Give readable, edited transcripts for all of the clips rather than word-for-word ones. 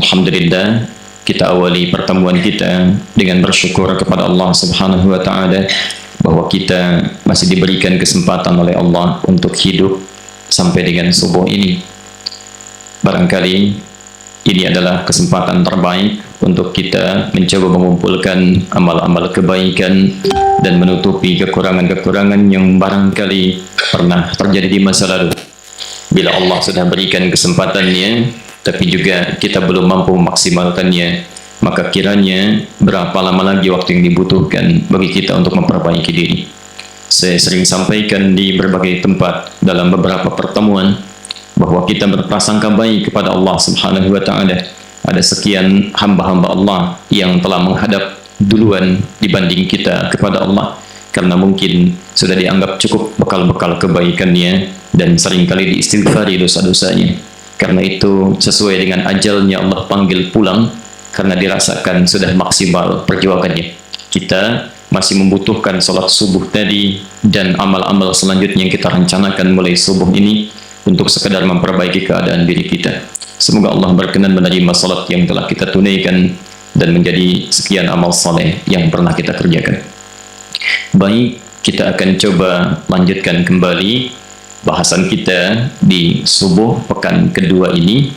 Alhamdulillah, kita awali pertemuan kita dengan bersyukur kepada Allah Subhanahu wa taala bahwa kita masih diberikan kesempatan oleh Allah untuk hidup sampai dengan subuh ini. Barangkali ini adalah kesempatan terbaik untuk kita mencoba mengumpulkan amal-amal kebaikan dan menutupi kekurangan-kekurangan yang barangkali pernah terjadi di masa lalu. Bila Allah sudah berikan kesempatannya, tapi juga kita belum mampu memaksimalkannya, maka kiranya berapa lama lagi waktu yang dibutuhkan bagi kita untuk memperbaiki diri. Saya sering sampaikan di berbagai tempat dalam beberapa pertemuan bahwa kita berprasangka baik kepada Allah Subhanahu wa taala. Ada sekian hamba-hamba Allah yang telah menghadap duluan dibanding kita kepada Allah, karena mungkin sudah dianggap cukup bekal-bekal kebaikannya dan seringkali diistighfari dosa-dosanya. Karena itu sesuai dengan ajalnya Allah panggil pulang, karena dirasakan sudah maksimal perjuangannya. Kita masih membutuhkan salat subuh tadi dan amal-amal selanjutnya yang kita rencanakan mulai subuh ini untuk sekedar memperbaiki keadaan diri kita. Semoga Allah berkenan menerima salat yang telah kita tunaikan dan menjadi sekian amal saleh yang pernah kita kerjakan. Baik, kita akan coba lanjutkan kembali bahasan kita di subuh pekan kedua ini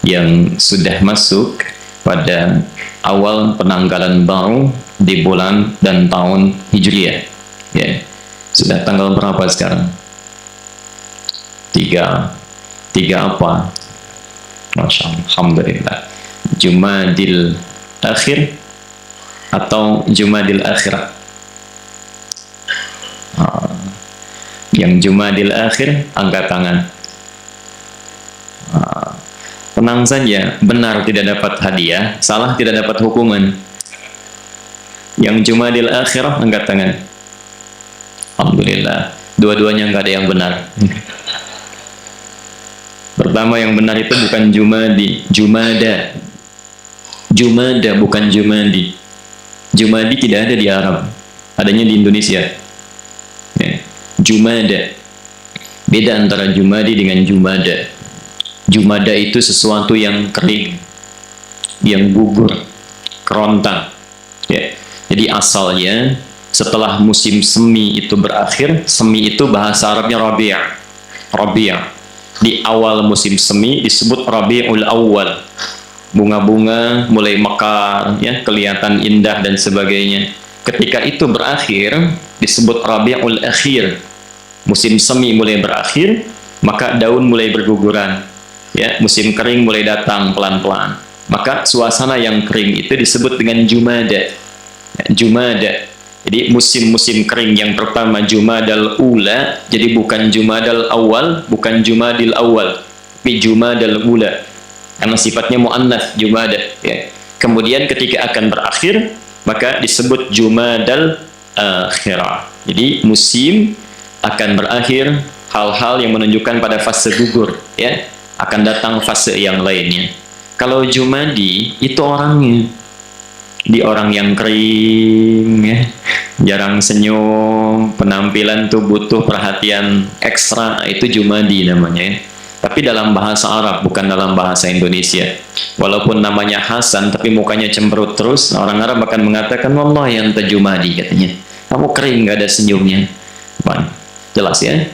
yang sudah masuk pada awal penanggalan baru di bulan dan tahun Hijriah. Ya, sudah tanggal berapa sekarang? Tiga apa? Masya Allah, Alhamdulillah. Jumadil Akhir atau Jumadil Akhirat? Yang Jumadil Akhir, angkat tangan. Tenang saja, benar tidak dapat hadiah, salah tidak dapat hukuman. Yang Jumadil Akhirah, angkat tangan. Alhamdulillah, dua-duanya nggak ada yang benar. Pertama, yang benar itu bukan Jumadi, Jumada. Jumada bukan Jumadi. Jumadi tidak ada di Arab, adanya di Indonesia. Ya. Jumada. Beda antara Jumadi dengan Jumada. Jumada itu sesuatu yang kering, yang gugur, kerontang. Ya. Jadi asalnya setelah musim semi itu berakhir, semi itu bahasa Arabnya Rabi'. Rabi'. Di awal musim semi disebut Rabiul Awal. Bunga-bunga mulai mekar, ya, kelihatan indah dan sebagainya. Ketika itu berakhir disebut Rabiul Akhir. Musim semi mulai berakhir, maka daun mulai berguguran. Ya, musim kering mulai datang pelan-pelan. Maka suasana yang kering itu disebut dengan Jumada. Jumada. Jadi musim-musim kering yang pertama Jumadal Ula, jadi bukan Jumadal Awal, bukan Jumadil Awal, tapi Jumadal Ula. Karena sifatnya muannats Jumada, ya. Kemudian ketika akan berakhir, maka disebut Jumadal Akhirah. Jadi musim akan berakhir, hal-hal yang menunjukkan pada fase gugur, ya. Akan datang fase yang lainnya. Kalau Jumadi itu orangnya, di orang yang kering, ya, jarang senyum, penampilan tuh butuh perhatian ekstra, itu Jumadi namanya, ya. Tapi dalam bahasa Arab, bukan dalam bahasa Indonesia. Walaupun namanya Hasan, tapi mukanya cemberut terus, orang Arab akan mengatakan, wallahi anta Jumadi, katanya. Kamu kering, gak ada senyumnya. Jelas, ya?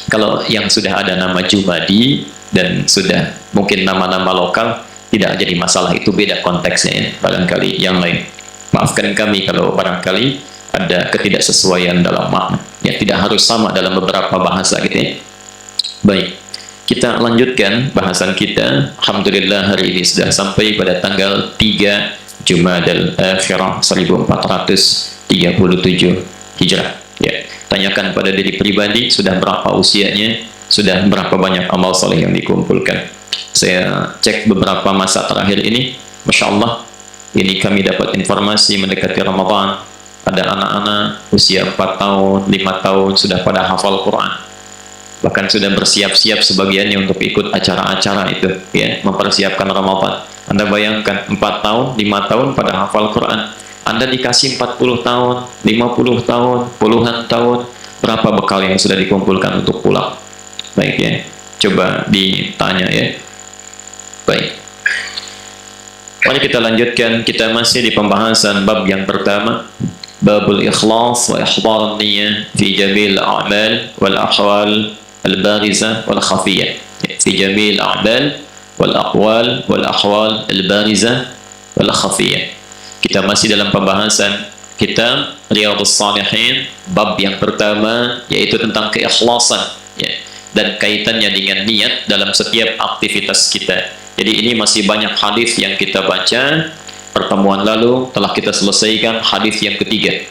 Kalau yang sudah ada nama Jumadi dan sudah mungkin nama-nama lokal, tidak jadi masalah, itu beda konteksnya, ya. Barangkali yang lain. Maafkan kami kalau barangkali ada ketidaksesuaian dalam makna. Ya, tidak harus sama dalam beberapa bahasa, gitu, ya. Baik, kita lanjutkan bahasan kita. Alhamdulillah hari ini sudah sampai pada tanggal 3 Jumadal Akhirah 1437 Hijrah. Ya, tanyakan pada diri pribadi, sudah berapa usianya, sudah berapa banyak amal soleh yang dikumpulkan. Saya cek beberapa masa terakhir ini, Masya Allah, ini kami dapat informasi mendekati Ramadan, ada anak-anak usia 4 tahun, 5 tahun sudah pada hafal Quran. Bahkan sudah bersiap-siap sebagiannya untuk ikut acara-acara itu, ya, mempersiapkan Ramadan. Anda bayangkan 4 tahun, 5 tahun pada hafal Quran. Anda dikasih 40 tahun, 50 tahun, puluhan tahun, berapa bekal yang sudah dikumpulkan untuk pulang? Baik, ya, coba ditanya, ya. Baik, Mari kita lanjutkan, kita masih di pembahasan bab yang pertama, babul ikhlas wa ihdar niyyah fi jamil a'mal wal ahwal al barizah wal khafiyah. Fi jamil a'mal wal aqwal wal ahwal al barizah wal khafiyah. Kita masih dalam pembahasan kitab Riyadhus Shalihin, bab yang pertama yaitu tentang keikhlasan, ya, dan kaitannya dengan niat dalam setiap aktivitas kita. Jadi ini masih banyak hadis yang kita baca. Pertemuan lalu telah kita selesaikan hadis yang ketiga.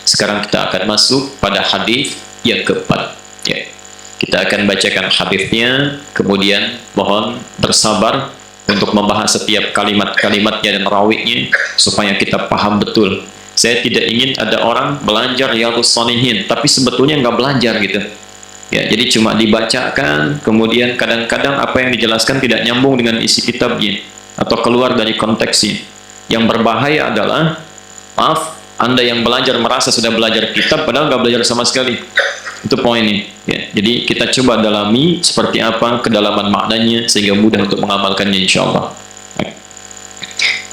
Sekarang kita akan masuk pada hadis yang keempat. Ya. Kita akan bacakan hadisnya, kemudian mohon bersabar untuk membahas setiap kalimat-kalimatnya dan rawinya supaya kita paham betul. Saya tidak ingin ada orang belajar Riyadhus Shalihin tapi sebetulnya nggak belajar gitu. Ya, jadi cuma dibacakan, kemudian kadang-kadang apa yang dijelaskan tidak nyambung dengan isi kitabnya atau keluar dari konteksnya. Yang berbahaya adalah, maaf, Anda yang belajar merasa sudah belajar kitab padahal nggak belajar sama sekali. Itu poinnya. Ya, jadi kita coba dalami seperti apa kedalaman maknanya sehingga mudah untuk mengamalkannya insyaallah.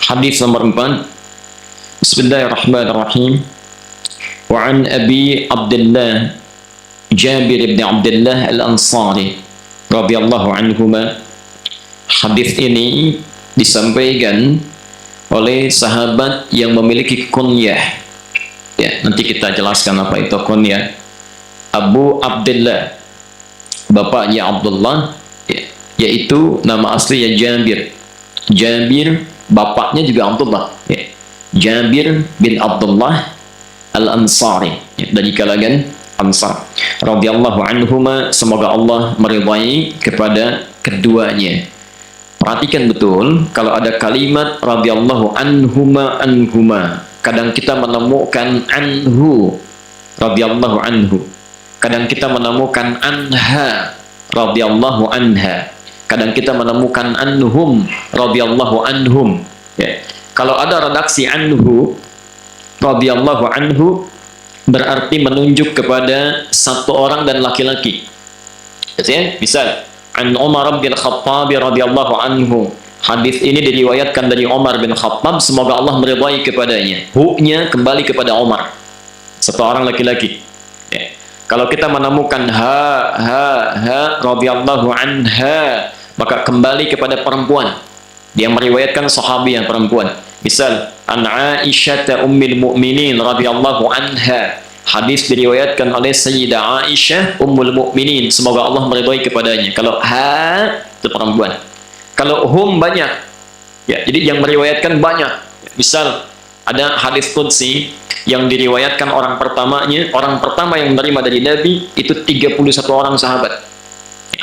Hadis nomor 4. Bismillahirrahmanirrahim. Wa an Abi Abdullah Jabir bin Abdullah Al-Ansari radhiyallahu anhuma. Hadis ini disampaikan oleh sahabat yang memiliki kunyah. Ya, nanti kita jelaskan apa itu kunyah. Abu Abdullah, bapaknya Abdullah, ya, yaitu nama aslinya Jabir. Jabir, bapaknya juga Abdullah. Ya. Jabir bin Abdullah Al-Ansari, ya, dari kalangan Ansar radhiyallahu anhuma, semoga Allah meridai kepada keduanya. Perhatikan betul, kalau ada kalimat radhiyallahu anhuma, kadang kita menemukan anhu radhiyallahu anhu, kadang kita menemukan anha radhiyallahu anha, kadang kita menemukan anhum radhiyallahu anhum. Ya. Kalau ada redaksi anhu radhiyallahu anhu berarti menunjuk kepada satu orang dan laki-laki. Ya, misal an Umar bin Khattab radhiyallahu anhu. Hadis ini diriwayatkan dari Umar bin Khattab, semoga Allah meridai kepadanya. Hu-nya kembali kepada Umar, satu orang laki-laki. Ya. Kalau kita menemukan ha radhiyallahu anha, maka kembali kepada perempuan. Dia meriwayatkan sahabi yang perempuan. Misal an Aisyah ummul mukminin radhiyallahu anha. Hadis diriwayatkan oleh Sayyidah Aisyah ummul mukminin, semoga Allah meridai kepadanya. Kalau ha itu perempuan. Kalau hum banyak. Ya, jadi yang meriwayatkan banyak. Misal ada hadis qudsi yang diriwayatkan orang pertama yang menerima dari Nabi itu 31 orang sahabat.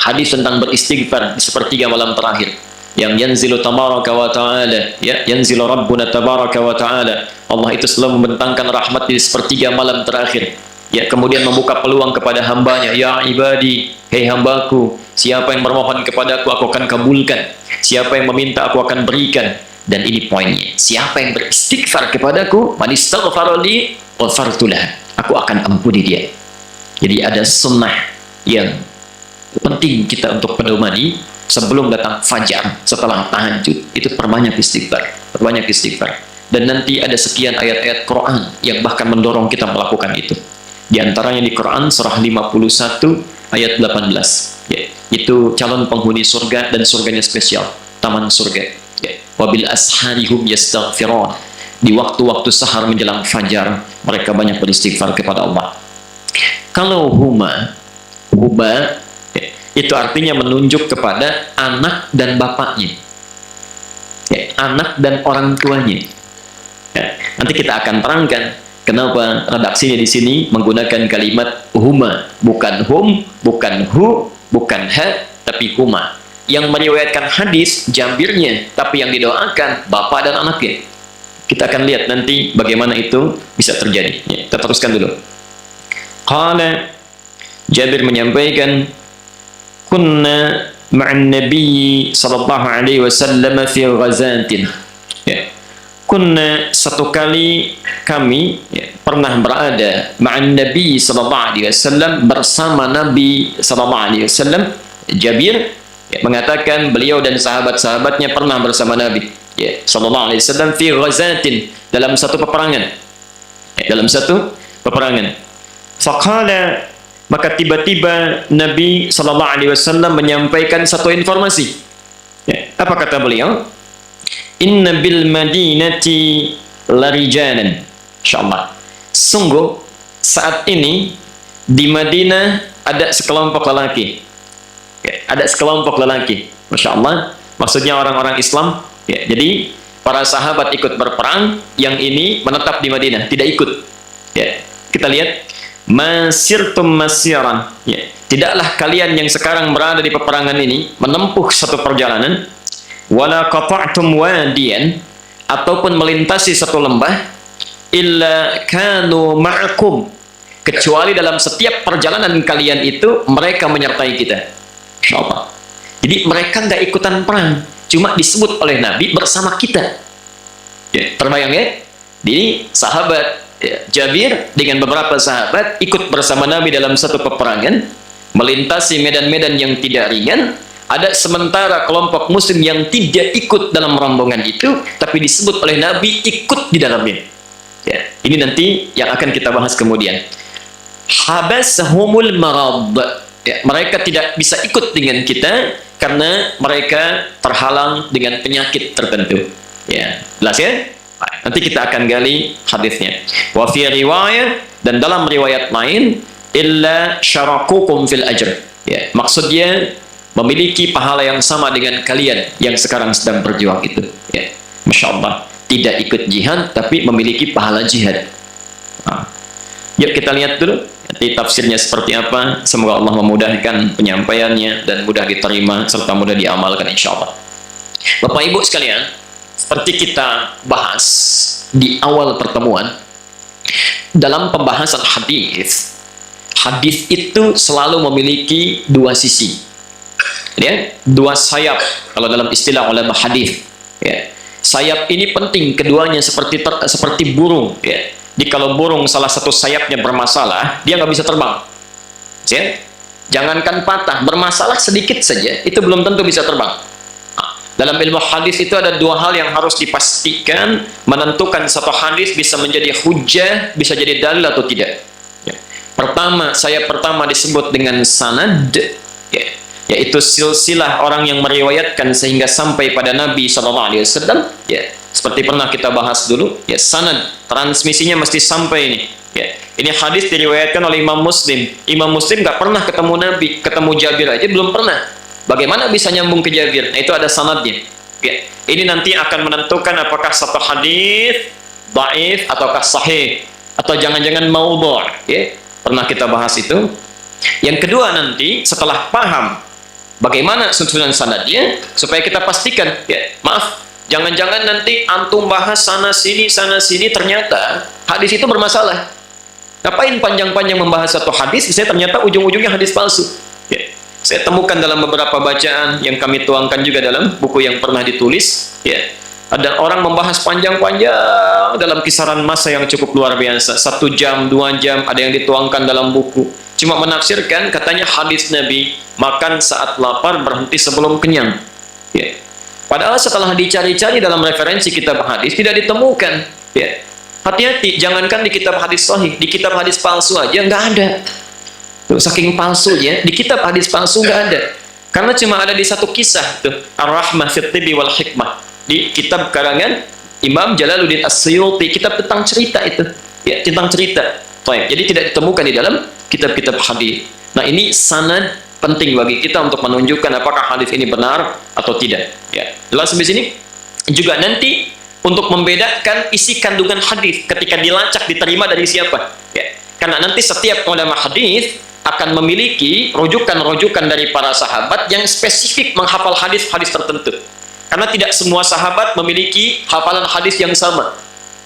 Hadis tentang beristighfar di sepertiga malam terakhir. Yang yanzilu tabaraka wa ta'ala, ya, yanzilu rabbuna tabaraka wa ta'ala, Allah itu selalu membentangkan rahmat di sepertiga malam terakhir, ya, kemudian membuka peluang kepada hambanya. Ya ibadi, hei hambaku, siapa yang bermohon kepadaku aku akan kabulkan, siapa yang meminta aku akan berikan. Dan ini poinnya, siapa yang beristighfar kepadaku, man istaghfara li ghafartu lahu, aku akan ampuni dia. Jadi ada sunnah yang penting kita untuk pedomani. Sebelum datang fajar, setelah tahajud, itu perbanyak istighfar, perbanyak istighfar. Dan nanti ada sekian ayat-ayat Quran yang bahkan mendorong kita melakukan itu. Di antaranya di Quran surah 51 ayat 18. Ya, itu calon penghuni surga dan surganya spesial, taman surga. Ya. Wabil asharihum yastaghfirun. Di waktu-waktu sahar menjelang fajar, mereka banyak beristighfar kepada Allah. Kalau huma, itu artinya menunjuk kepada anak dan bapaknya, ya, anak dan orang tuanya. Ya, nanti kita akan terangkan kenapa redaksinya di sini menggunakan kalimat huma, bukan hum, bukan hu, bukan ha, tapi huma. Yang meriwayatkan hadis Jabirnya, tapi yang didoakan bapak dan anaknya. Kita akan lihat nanti bagaimana itu bisa terjadi. Ya, kita teruskan dulu. Qala, Jabir menyampaikan, kunna ma'an Nabi sallallahu alaihi wasallam fi ghazatin. Ya. Kunna, satu kali kami, ya, pernah berada ma'an Nabi sallallahu alaihi wasallam, bersama Nabi sallallahu alaihi wasallam. Jabir, ya, mengatakan beliau dan sahabat-sahabatnya pernah bersama Nabi. ya, sallallahu alaihi wasallam fi ghazatin, dalam satu peperangan. Ya, dalam satu peperangan. Faqala, maka tiba-tiba Nabi sallallahu alaihi wasallam menyampaikan satu informasi. Ya, apa kata beliau? Inna bil madinati larijalan. Insyaallah. Sungguh saat ini di Madinah ada sekelompok lelaki. Ya, ada sekelompok lelaki. Masya Allah. Maksudnya orang-orang Islam. Ya, jadi para sahabat ikut berperang, yang ini menetap di Madinah, tidak ikut. Ya, kita lihat. Masirtum masiran. Ya, tidaklah kalian yang sekarang berada di peperangan ini menempuh satu perjalanan. Wala qata'tum wadiyan, ataupun melintasi satu lembah, illa kanu ma'akum, kecuali dalam setiap perjalanan kalian itu mereka menyertai kita. Insyaallah. Jadi mereka nggak ikutan perang, cuma disebut oleh Nabi bersama kita. Ya, terbayang ya? Jadi sahabat ya, Jabir dengan beberapa sahabat ikut bersama Nabi dalam satu peperangan, melintasi medan-medan yang tidak ringan. Ada sementara kelompok muslim yang tidak ikut dalam rombongan itu, tapi disebut oleh Nabi ikut di dalamnya. Ya, ini nanti yang akan kita bahas kemudian. Habasahumul marad. Ya, mereka tidak bisa ikut dengan kita karena mereka terhalang dengan penyakit tertentu. Ya, jelas ya? Nanti kita akan gali hadisnya. Wa fi riwayah, dan dalam riwayat lain, illa syarakukum fil ajr. Ya, maksudnya memiliki pahala yang sama dengan kalian yang sekarang sedang berjuang itu. Ya, Masya Allah. Tidak ikut jihad, tapi memiliki pahala jihad. Nah, yuk kita lihat dulu nanti tafsirnya seperti apa. Semoga Allah memudahkan penyampaiannya dan mudah diterima serta mudah diamalkan insya Allah. Bapak Ibu sekalian, seperti kita bahas di awal pertemuan, dalam pembahasan hadis, hadis itu selalu memiliki dua sisi. Ya, dua sayap kalau dalam istilah ulama hadis. Ya, sayap ini penting, keduanya seperti burung. Ya, jadi kalau burung salah satu sayapnya bermasalah, dia nggak bisa terbang. Ya, jangankan patah, bermasalah sedikit saja, itu belum tentu bisa terbang. Nah, dalam ilmu hadis itu ada dua hal yang harus dipastikan menentukan satu hadis bisa menjadi hujjah, bisa jadi dalil atau tidak. Ya. Pertama, sayap pertama disebut dengan sanad. Ya, yaitu silsilah orang yang meriwayatkan sehingga sampai pada Nabi SAW. Ya, seperti pernah kita bahas dulu, ya, sanad transmisinya mesti sampai ini. Ya, ini hadis diriwayatkan oleh Imam Muslim. Imam Muslim nggak pernah ketemu Nabi, ketemu Jabir aja belum pernah. Bagaimana bisa nyambung ke Jabir? Nah, itu ada sanadnya. Ya, ini nanti akan menentukan apakah satu hadis dhaif ataukah sahih atau jangan-jangan maudhu'. Ya, pernah kita bahas itu. Yang kedua nanti setelah paham bagaimana susunan sanadnya, supaya kita pastikan, ya, maaf, jangan-jangan nanti antum bahas sana sini, ternyata hadis itu bermasalah. Ngapain panjang-panjang membahas satu hadis, saya ternyata ujung-ujungnya hadis palsu. Ya, saya temukan dalam beberapa bacaan yang kami tuangkan juga dalam buku yang pernah ditulis. Ya, ada orang membahas panjang-panjang dalam kisaran masa yang cukup luar biasa, 1 jam, 2 jam, ada yang dituangkan dalam buku. Cuma menafsirkan, katanya hadis Nabi, makan saat lapar, berhenti sebelum kenyang. Ya. Padahal setelah dicari-cari dalam referensi kitab hadis, tidak ditemukan. Ya. Hati-hati, jangankan di kitab hadis sahih, di kitab hadis palsu aja nggak ada. Tuh, saking palsunya, di kitab hadis palsu nggak ada. Karena cuma ada di satu kisah, tuh, Ar-Rahmah fit Tibi wal Hikmah, di kitab karangan Imam Jalaluddin As-Suyuti, kitab tentang cerita itu. Ya, tentang cerita. Jadi tidak ditemukan di dalam kitab-kitab hadis. Nah, ini sanad penting bagi kita untuk menunjukkan apakah hadis ini benar atau tidak. Ya, jelas di sini. Juga nanti untuk membedakan isi kandungan hadis ketika dilacak diterima dari siapa. Ya, karena nanti setiap ulama hadis akan memiliki rujukan-rujukan dari para sahabat yang spesifik menghafal hadis-hadis tertentu. Karena tidak semua sahabat memiliki hafalan hadis yang sama.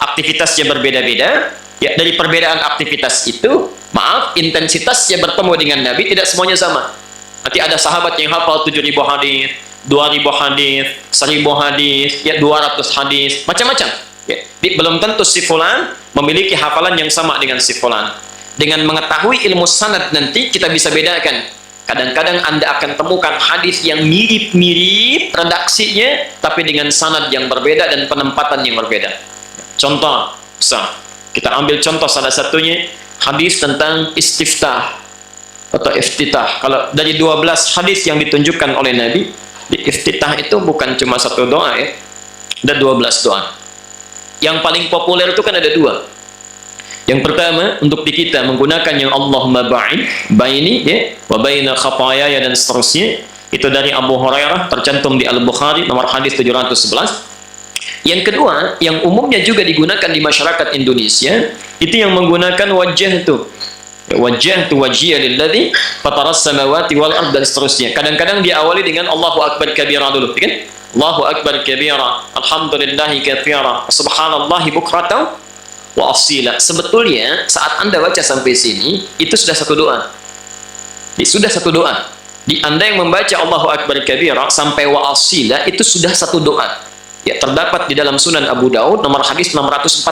Aktivitasnya berbeda-beda. Ya, dari perbedaan aktivitas itu, maaf, intensitasnya bertemu dengan Nabi tidak semuanya sama. Nanti ada sahabat yang hafal 7.000 hadis, 2.000 hadis, 1.000 hadis, ya 200 hadis, macam-macam. Ya, belum tentu si fulan memiliki hafalan yang sama dengan si fulan. Dengan mengetahui ilmu sanad nanti kita bisa bedakan Kadang-kadang Anda akan temukan hadis yang mirip-mirip redaksinya, tapi dengan sanad yang berbeda dan penempatan yang berbeda. Contoh, kita ambil contoh salah satunya, hadis tentang istiftah atau iftitah. Kalau dari 12 hadis yang ditunjukkan oleh Nabi, di iftitah itu bukan cuma satu doa ya, ada 12 doa. Yang paling populer itu kan ada dua. Yang pertama, untuk di kita menggunakan yang Allahumma ba'id baini ya wa baina khataaya dan seterusnya, itu dari Abu Hurairah, tercantum di Al-Bukhari nomor hadis 711. Yang kedua, yang umumnya juga digunakan di masyarakat Indonesia, itu yang menggunakan wajjahtu wajhiya lilladzi fataras samawati wal ard dan seterusnya. Kadang-kadang diawali dengan Allahu akbar kabira dulu, kan? Allahu akbar kabira, alhamdulillahi katsira, subhanallahi bukratan wa asila. Sebetulnya saat Anda baca sampai sini itu sudah satu doa. Sudah satu doa. Di Anda yang membaca Allahu akbar kabira sampai wa asila itu sudah satu doa. Ya, terdapat di dalam Sunan Abu Daud nomor hadis 649.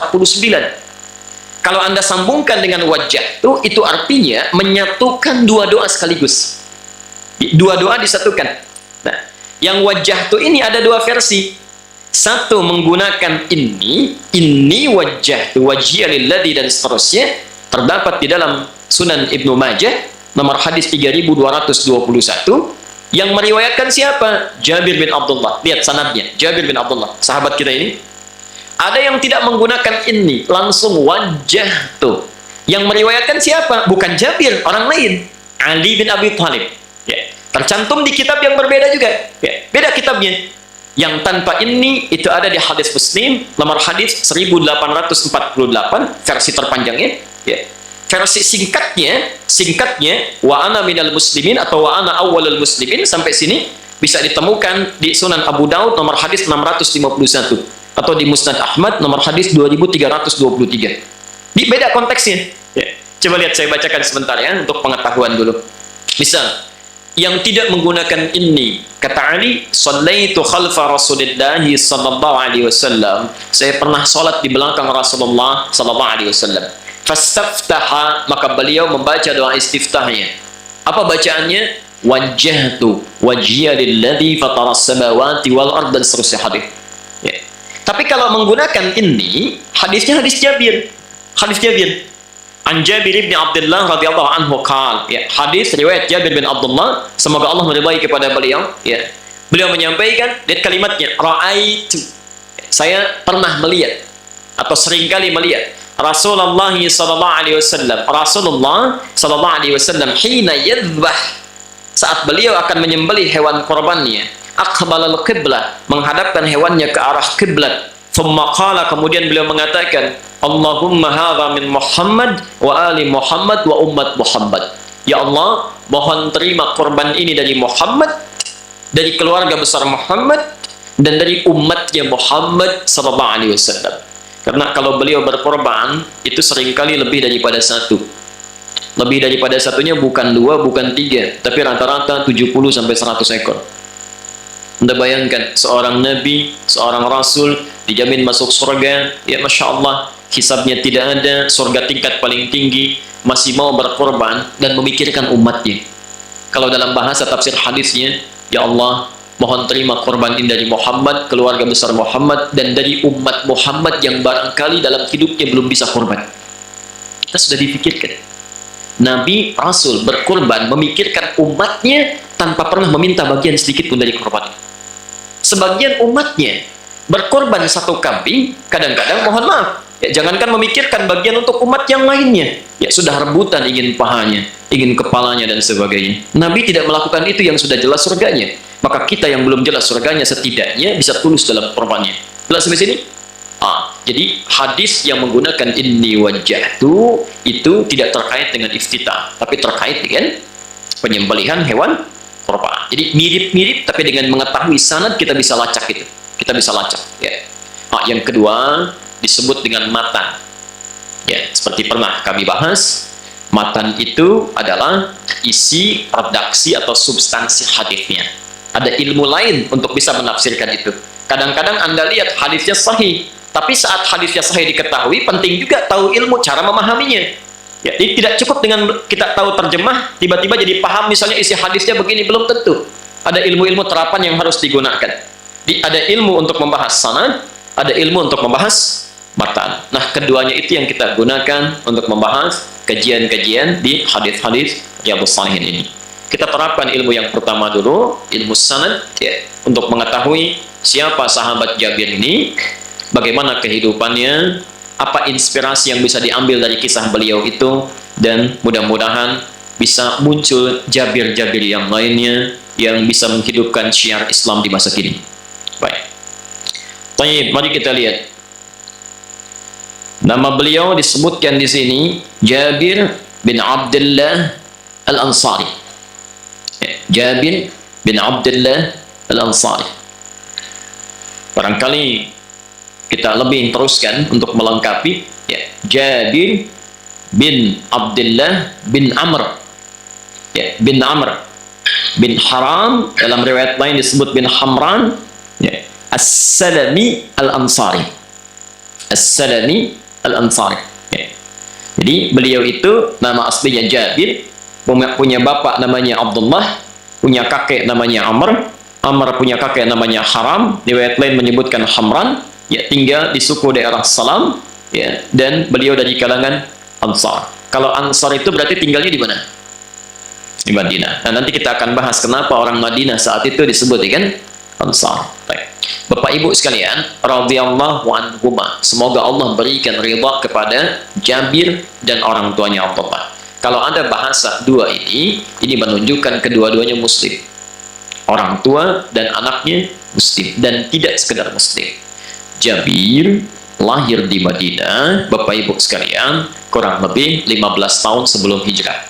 Kalau Anda sambungkan dengan wajah itu artinya menyatukan dua doa sekaligus. Dua doa disatukan. Nah, yang wajah ini ada dua versi. Satu menggunakan ini wajah wajhiya lilladzi dan seterusnya, terdapat di dalam Sunan Ibnu Majah nomor hadis 3221, yang meriwayatkan siapa? Jabir bin Abdullah. Lihat sanadnya, Jabir bin Abdullah, sahabat kita ini. Ada yang tidak menggunakan ini, langsung wajah tuh. Yang meriwayatkan siapa? Bukan Jabir, orang lain, Ali bin Abi Thalib. Ya, tercantum di kitab yang berbeda juga. Ya, beda kitabnya. Yang tanpa ini itu ada di hadis Muslim nomor hadis 1848 versi terpanjangnya. Ya. Versi singkatnya wa ana minal muslimin atau wa ana awwalul muslimin sampai sini bisa ditemukan di Sunan Abu Daud nomor hadis 651 atau di Musnad Ahmad nomor hadis 2323. Di beda konteksnya. Ya. Coba lihat, saya bacakan sebentar ya untuk pengetahuan dulu. Misal yang tidak menggunakan ini, kata Ali, shallaitu khalfa Rasulillah sallallahu alaihi wasallam, saya pernah salat di belakang Rasulullah sallallahu alaihi wasallam. Fastaftaha, maka beliau membaca doa istiftahnya. Apa bacaannya? Wajjahtu wajhiya lilladzi fataras samawati wal ard dan seterusnya hadis. Ya. Tapi kalau menggunakan ini, hadisnya hadis Jabir. Hadis Jabir. An Jabir bin Abdullah radhiyallahu anhu qala, ya, hadis riwayat Jabir bin Abdullah, semoga Allah meridai kepada beliau, ya. Beliau menyampaikan, lihat kalimatnya, raaitu, saya pernah melihat atau seringkali melihat Rasulullah sallallahu alaihi wasallam, Rasulullah sallallahu alaihi wasallam hina yadhbah, saat beliau akan menyembelih hewan korbannya, aqbalal qiblah, menghadapkan hewannya ke arah kiblat. Thumma qala, kemudian beliau mengatakan, Allahumma hadza min Muhammad wa ali Muhammad wa ummat Muhammad. Ya Allah, mohon terima korban ini dari Muhammad, dari keluarga besar Muhammad, dan dari umatnya Muhammad sallallahu alaihi wasallam. Karena kalau beliau berkorban itu seringkali lebih daripada satu. Lebih daripada satunya bukan dua, bukan tiga, tapi rata-rata 70 sampai 100 ekor. Anda bayangkan seorang nabi, seorang rasul dijamin masuk surga, ya Masya Allah, hisabnya tidak ada, surga tingkat paling tinggi, masih mau berkorban dan memikirkan umatnya. Kalau dalam bahasa tafsir hadisnya, ya Allah, mohon terima korban ini dari Muhammad, keluarga besar Muhammad, dan dari umat Muhammad yang barangkali dalam hidupnya belum bisa korban. Kita sudah dipikirkan. Nabi, Rasul berkorban, memikirkan umatnya tanpa pernah meminta bagian sedikit pun dari korban. Sebagian umatnya berkorban satu kambing, kadang-kadang mohon maaf, ya, jangankan memikirkan bagian untuk umat yang lainnya, ya sudah rebutan ingin pahanya, ingin kepalanya dan sebagainya. Nabi tidak melakukan itu yang sudah jelas surganya. Maka kita yang belum jelas surganya setidaknya bisa tulus dalam korbannya. Jelas sampai sini? Jadi hadis yang menggunakan inni wajjahtu itu tidak terkait dengan iftitah, tapi terkait dengan penyembelihan hewan korban. Jadi mirip-mirip, tapi dengan mengetahui sanad kita bisa lacak itu. Kita bisa lacak. Ya. Yang kedua disebut dengan matan. Ya, seperti pernah kami bahas, matan itu adalah isi, redaksi atau substansi hadisnya. Ada ilmu lain untuk bisa menafsirkan itu. Kadang-kadang Anda lihat hadisnya sahih, tapi saat hadisnya sahih diketahui, penting juga tahu ilmu cara memahaminya. Ya, jadi tidak cukup dengan kita tahu terjemah, tiba-tiba jadi paham misalnya isi hadisnya begini, belum tentu. Ada ilmu-ilmu terapan yang harus digunakan. Ada ilmu untuk membahas sanad, ada ilmu untuk membahas matan. Nah, keduanya itu yang kita gunakan untuk membahas kajian-kajian di hadis-hadis Riyadhus Shalihin ini. Kita terapkan ilmu yang pertama dulu, ilmu sanad, ya, untuk mengetahui siapa sahabat Jabir ini, bagaimana kehidupannya, apa inspirasi yang bisa diambil dari kisah beliau itu, dan mudah-mudahan bisa muncul Jabir-Jabir yang lainnya yang bisa menghidupkan syiar Islam di masa kini. Baik. Baik, mari kita lihat. Nama beliau disebutkan di sini Jabir bin Abdullah Al-Ansari. Jabir bin Abdullah Al-Ansari. Barangkali kita lebih teruskan untuk melengkapi, ya, Jabir bin Abdullah bin Amr, ya, bin Amr bin Haram, dalam riwayat lain disebut bin Hamran, ya, As-Salami Al-Ansari. As-Salami Al-Ansari, ya. Jadi beliau itu nama aslinya Jabir, punya bapak namanya Abdullah, punya kakek namanya Amr, Amr punya kakek namanya Haram, riwayat lain menyebutkan Hamran, ya, tinggal di suku daerah Salam, ya, dan beliau dari kalangan Ansar. Kalau Ansar itu berarti tinggalnya di mana? Di Madinah. Nah, nanti kita akan bahas kenapa orang Madinah saat itu disebut kan Ansar. Baik. Bapak Ibu sekalian, radhiyallahu anhuma, semoga Allah berikan ridha kepada Jabir dan orang tuanya Abdullah. Kalau ada bahasa dua ini menunjukkan kedua-duanya muslim. Orang tua dan anaknya muslim, dan tidak sekedar muslim. Jabir lahir di Madinah, Bapak Ibu sekalian, kurang lebih 15 tahun sebelum hijrah.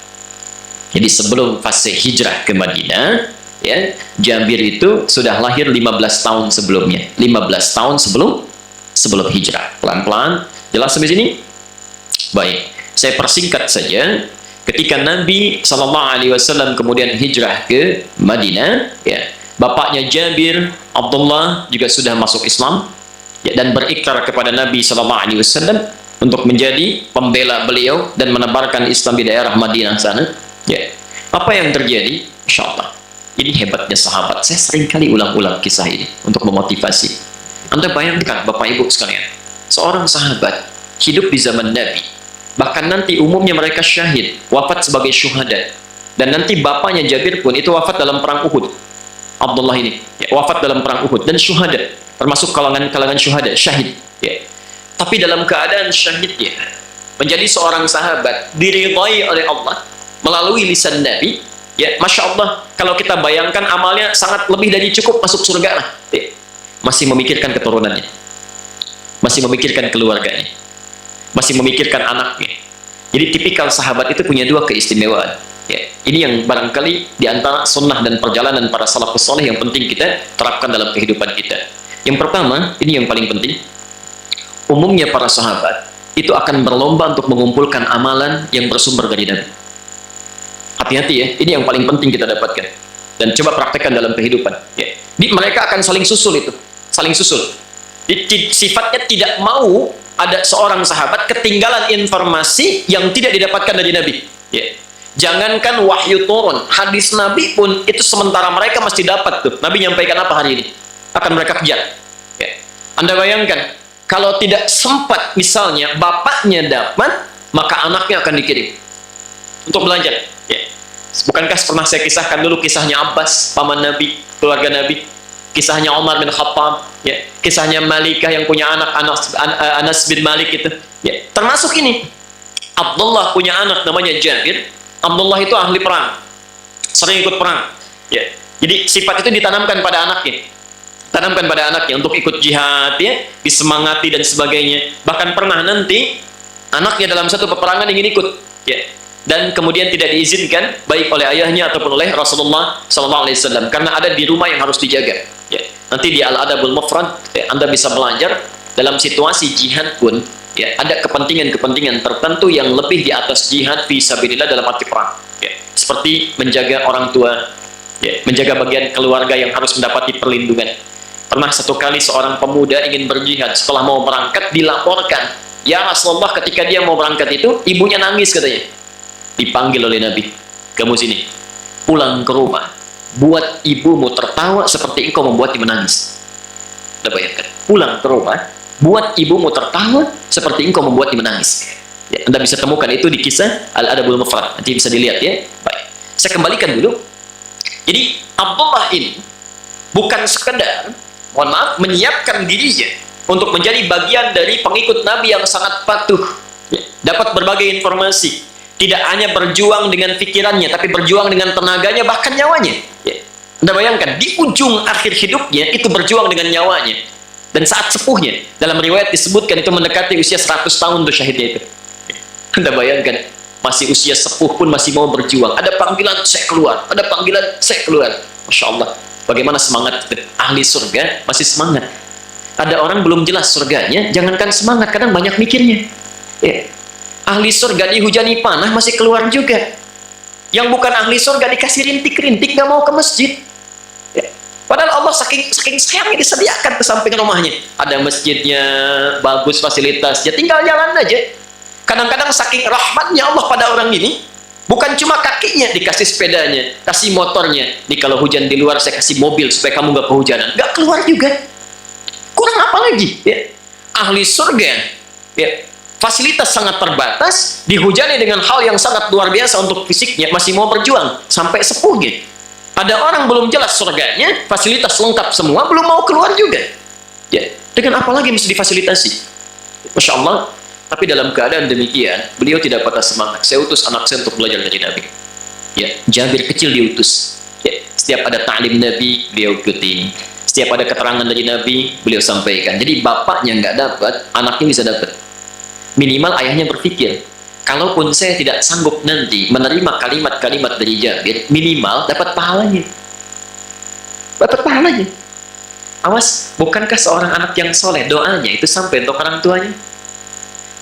Jadi sebelum fase hijrah ke Madinah, ya, Jabir itu sudah lahir 15 tahun sebelumnya. 15 tahun sebelum hijrah. Pelan-pelan, jelas sampai sini? Baik, saya persingkat saja. Ketika Nabi SAW kemudian hijrah ke Madinah, ya, bapaknya Jabir, Abdullah, juga sudah masuk Islam, ya, dan berikrar kepada Nabi SAW untuk menjadi pembela beliau dan menebarkan Islam di daerah Madinah sana. Ya, apa yang terjadi? Insya Allah, ini hebatnya sahabat. Saya sering kali ulang-ulang kisah ini untuk memotivasi. Anda bayangkan, Bapak Ibu sekalian, seorang sahabat hidup di zaman Nabi, bahkan nanti umumnya mereka syahid, wafat sebagai syuhada, dan nanti bapaknya Jabir pun itu wafat dalam perang Uhud. Abdullah ini, ya, wafat dalam perang Uhud dan syuhada, termasuk kalangan syuhada, syahid, ya. Tapi dalam keadaan syahidnya menjadi seorang sahabat, diridhai oleh Allah melalui lisan Nabi, ya, Masya Allah, kalau kita bayangkan amalnya sangat lebih dari cukup masuk surga lah, ya. Masih memikirkan keturunannya, masih memikirkan keluarganya, masih memikirkan anaknya. Jadi tipikal sahabat itu punya dua keistimewaan, ya. Ini yang barangkali diantara sunnah dan perjalanan para salafus saleh yang penting kita terapkan dalam kehidupan kita. Yang pertama, ini yang paling penting, umumnya para sahabat itu akan berlomba untuk mengumpulkan amalan yang bersumber dari Nabi. Hati-hati ya, ini yang paling penting kita dapatkan dan coba praktekkan dalam kehidupan, ya. Mereka akan saling susul itu, saling susul. Sifatnya tidak mau ada seorang sahabat ketinggalan informasi yang tidak didapatkan dari Nabi, ya. Jangankan wahyu turun, hadis Nabi pun itu sementara mereka mesti dapat tuh. Nabi nyampaikan apa hari ini, akan mereka kejar, ya. Anda bayangkan kalau tidak sempat misalnya bapaknya dapat, maka anaknya akan dikirim untuk belajar, ya. Bukankah pernah saya kisahkan dulu kisahnya Abbas, paman Nabi, keluarga Nabi, kisahnya Umar bin Khattab, ya, kisahnya Malikah yang punya anak, Anas bin Malik itu, ya. Termasuk ini Abdullah punya anak namanya Jabir. Abdullah itu ahli perang, sering ikut perang, ya. Jadi sifat itu ditanamkan pada anaknya, tanamkan pada anaknya untuk ikut jihad, ya, disemangati dan sebagainya. Bahkan pernah nanti anaknya dalam satu peperangan ingin ikut, ya, dan kemudian tidak diizinkan baik oleh ayahnya ataupun oleh Rasulullah SAW karena ada di rumah yang harus dijaga, ya. Nanti di Al-Adabul Mufrad, ya, Anda bisa belajar dalam situasi jihad pun, ya, ada kepentingan-kepentingan tertentu yang lebih di atas jihad fi sabilillah dalam arti perang, ya. Seperti menjaga orang tua, ya, menjaga bagian keluarga yang harus mendapati perlindungan. Pernah satu kali seorang pemuda ingin berjihad, setelah mau berangkat dilaporkan Ya Rasulullah, ketika dia mau berangkat itu, ibunya nangis katanya. Dipanggil oleh Nabi, kamu sini, pulang ke rumah, buat ibumu tertawa seperti engkau membuat dia menangis. Anda bayangkan, pulang ke rumah, buat ibumu tertawa seperti engkau membuat dia menangis. Ya, Anda bisa temukan itu di kisah Al-Adabul Mufrad, nanti bisa dilihat ya. Baik, saya kembalikan dulu. Jadi Abdullah ini bukan sekedar, mohon maaf, menyiapkan dirinya untuk menjadi bagian dari pengikut Nabi yang sangat patuh, ya, dapat berbagai informasi, tidak hanya berjuang dengan pikirannya, tapi berjuang dengan tenaganya, bahkan nyawanya. Ya. Anda bayangkan, di ujung akhir hidupnya itu berjuang dengan nyawanya. Dan saat sepuhnya, dalam riwayat disebutkan itu mendekati usia 100 tahun tuh syahidnya itu. Ya. Anda bayangkan, masih usia sepuh pun masih mau berjuang. Ada panggilan, saya keluar. Ada panggilan, saya keluar. Masya Allah, bagaimana semangat ahli surga, masih semangat. Ada orang belum jelas surganya, jangankan semangat, kadang banyak mikirnya. Ya. Ahli surga dihujani panah masih keluar juga. Yang bukan ahli surga dikasih rintik-rintik, gak mau ke masjid. Ya. Padahal Allah saking sayangnya disediakan ke samping rumahnya. Ada masjidnya, bagus fasilitasnya, tinggal jalan aja. Kadang-kadang saking rahmatnya Allah pada orang ini, bukan cuma kakinya dikasih sepedanya, kasih motornya. Nih kalau hujan di luar saya kasih mobil supaya kamu gak kehujanan. Gak keluar juga. Kurang apa lagi? Ya. Ahli surga, ya, fasilitas sangat terbatas, dihujani dengan hal yang sangat luar biasa untuk fisiknya, masih mau berjuang sampai sepuhnya. Ada orang belum jelas surganya, fasilitas lengkap semua, belum mau keluar juga. Ya. Dengan apa lagi mesti difasilitasi? Masya Allah. Tapi dalam keadaan demikian, beliau tidak patah semangat. Saya utus anak saya untuk belajar dari Nabi. Ya, Jabir kecil diutus. Ya, setiap ada ta'lim Nabi, beliau ikuti. Setiap ada keterangan dari Nabi, beliau sampaikan. Jadi bapaknya nggak dapat, anaknya bisa dapat. Minimal ayahnya berpikir, kalaupun saya tidak sanggup nanti menerima kalimat-kalimat dari Jabir, minimal dapat pahalanya. Dapat pahalanya. Awas, bukankah seorang anak yang soleh, doanya itu sampai untuk orang tuanya?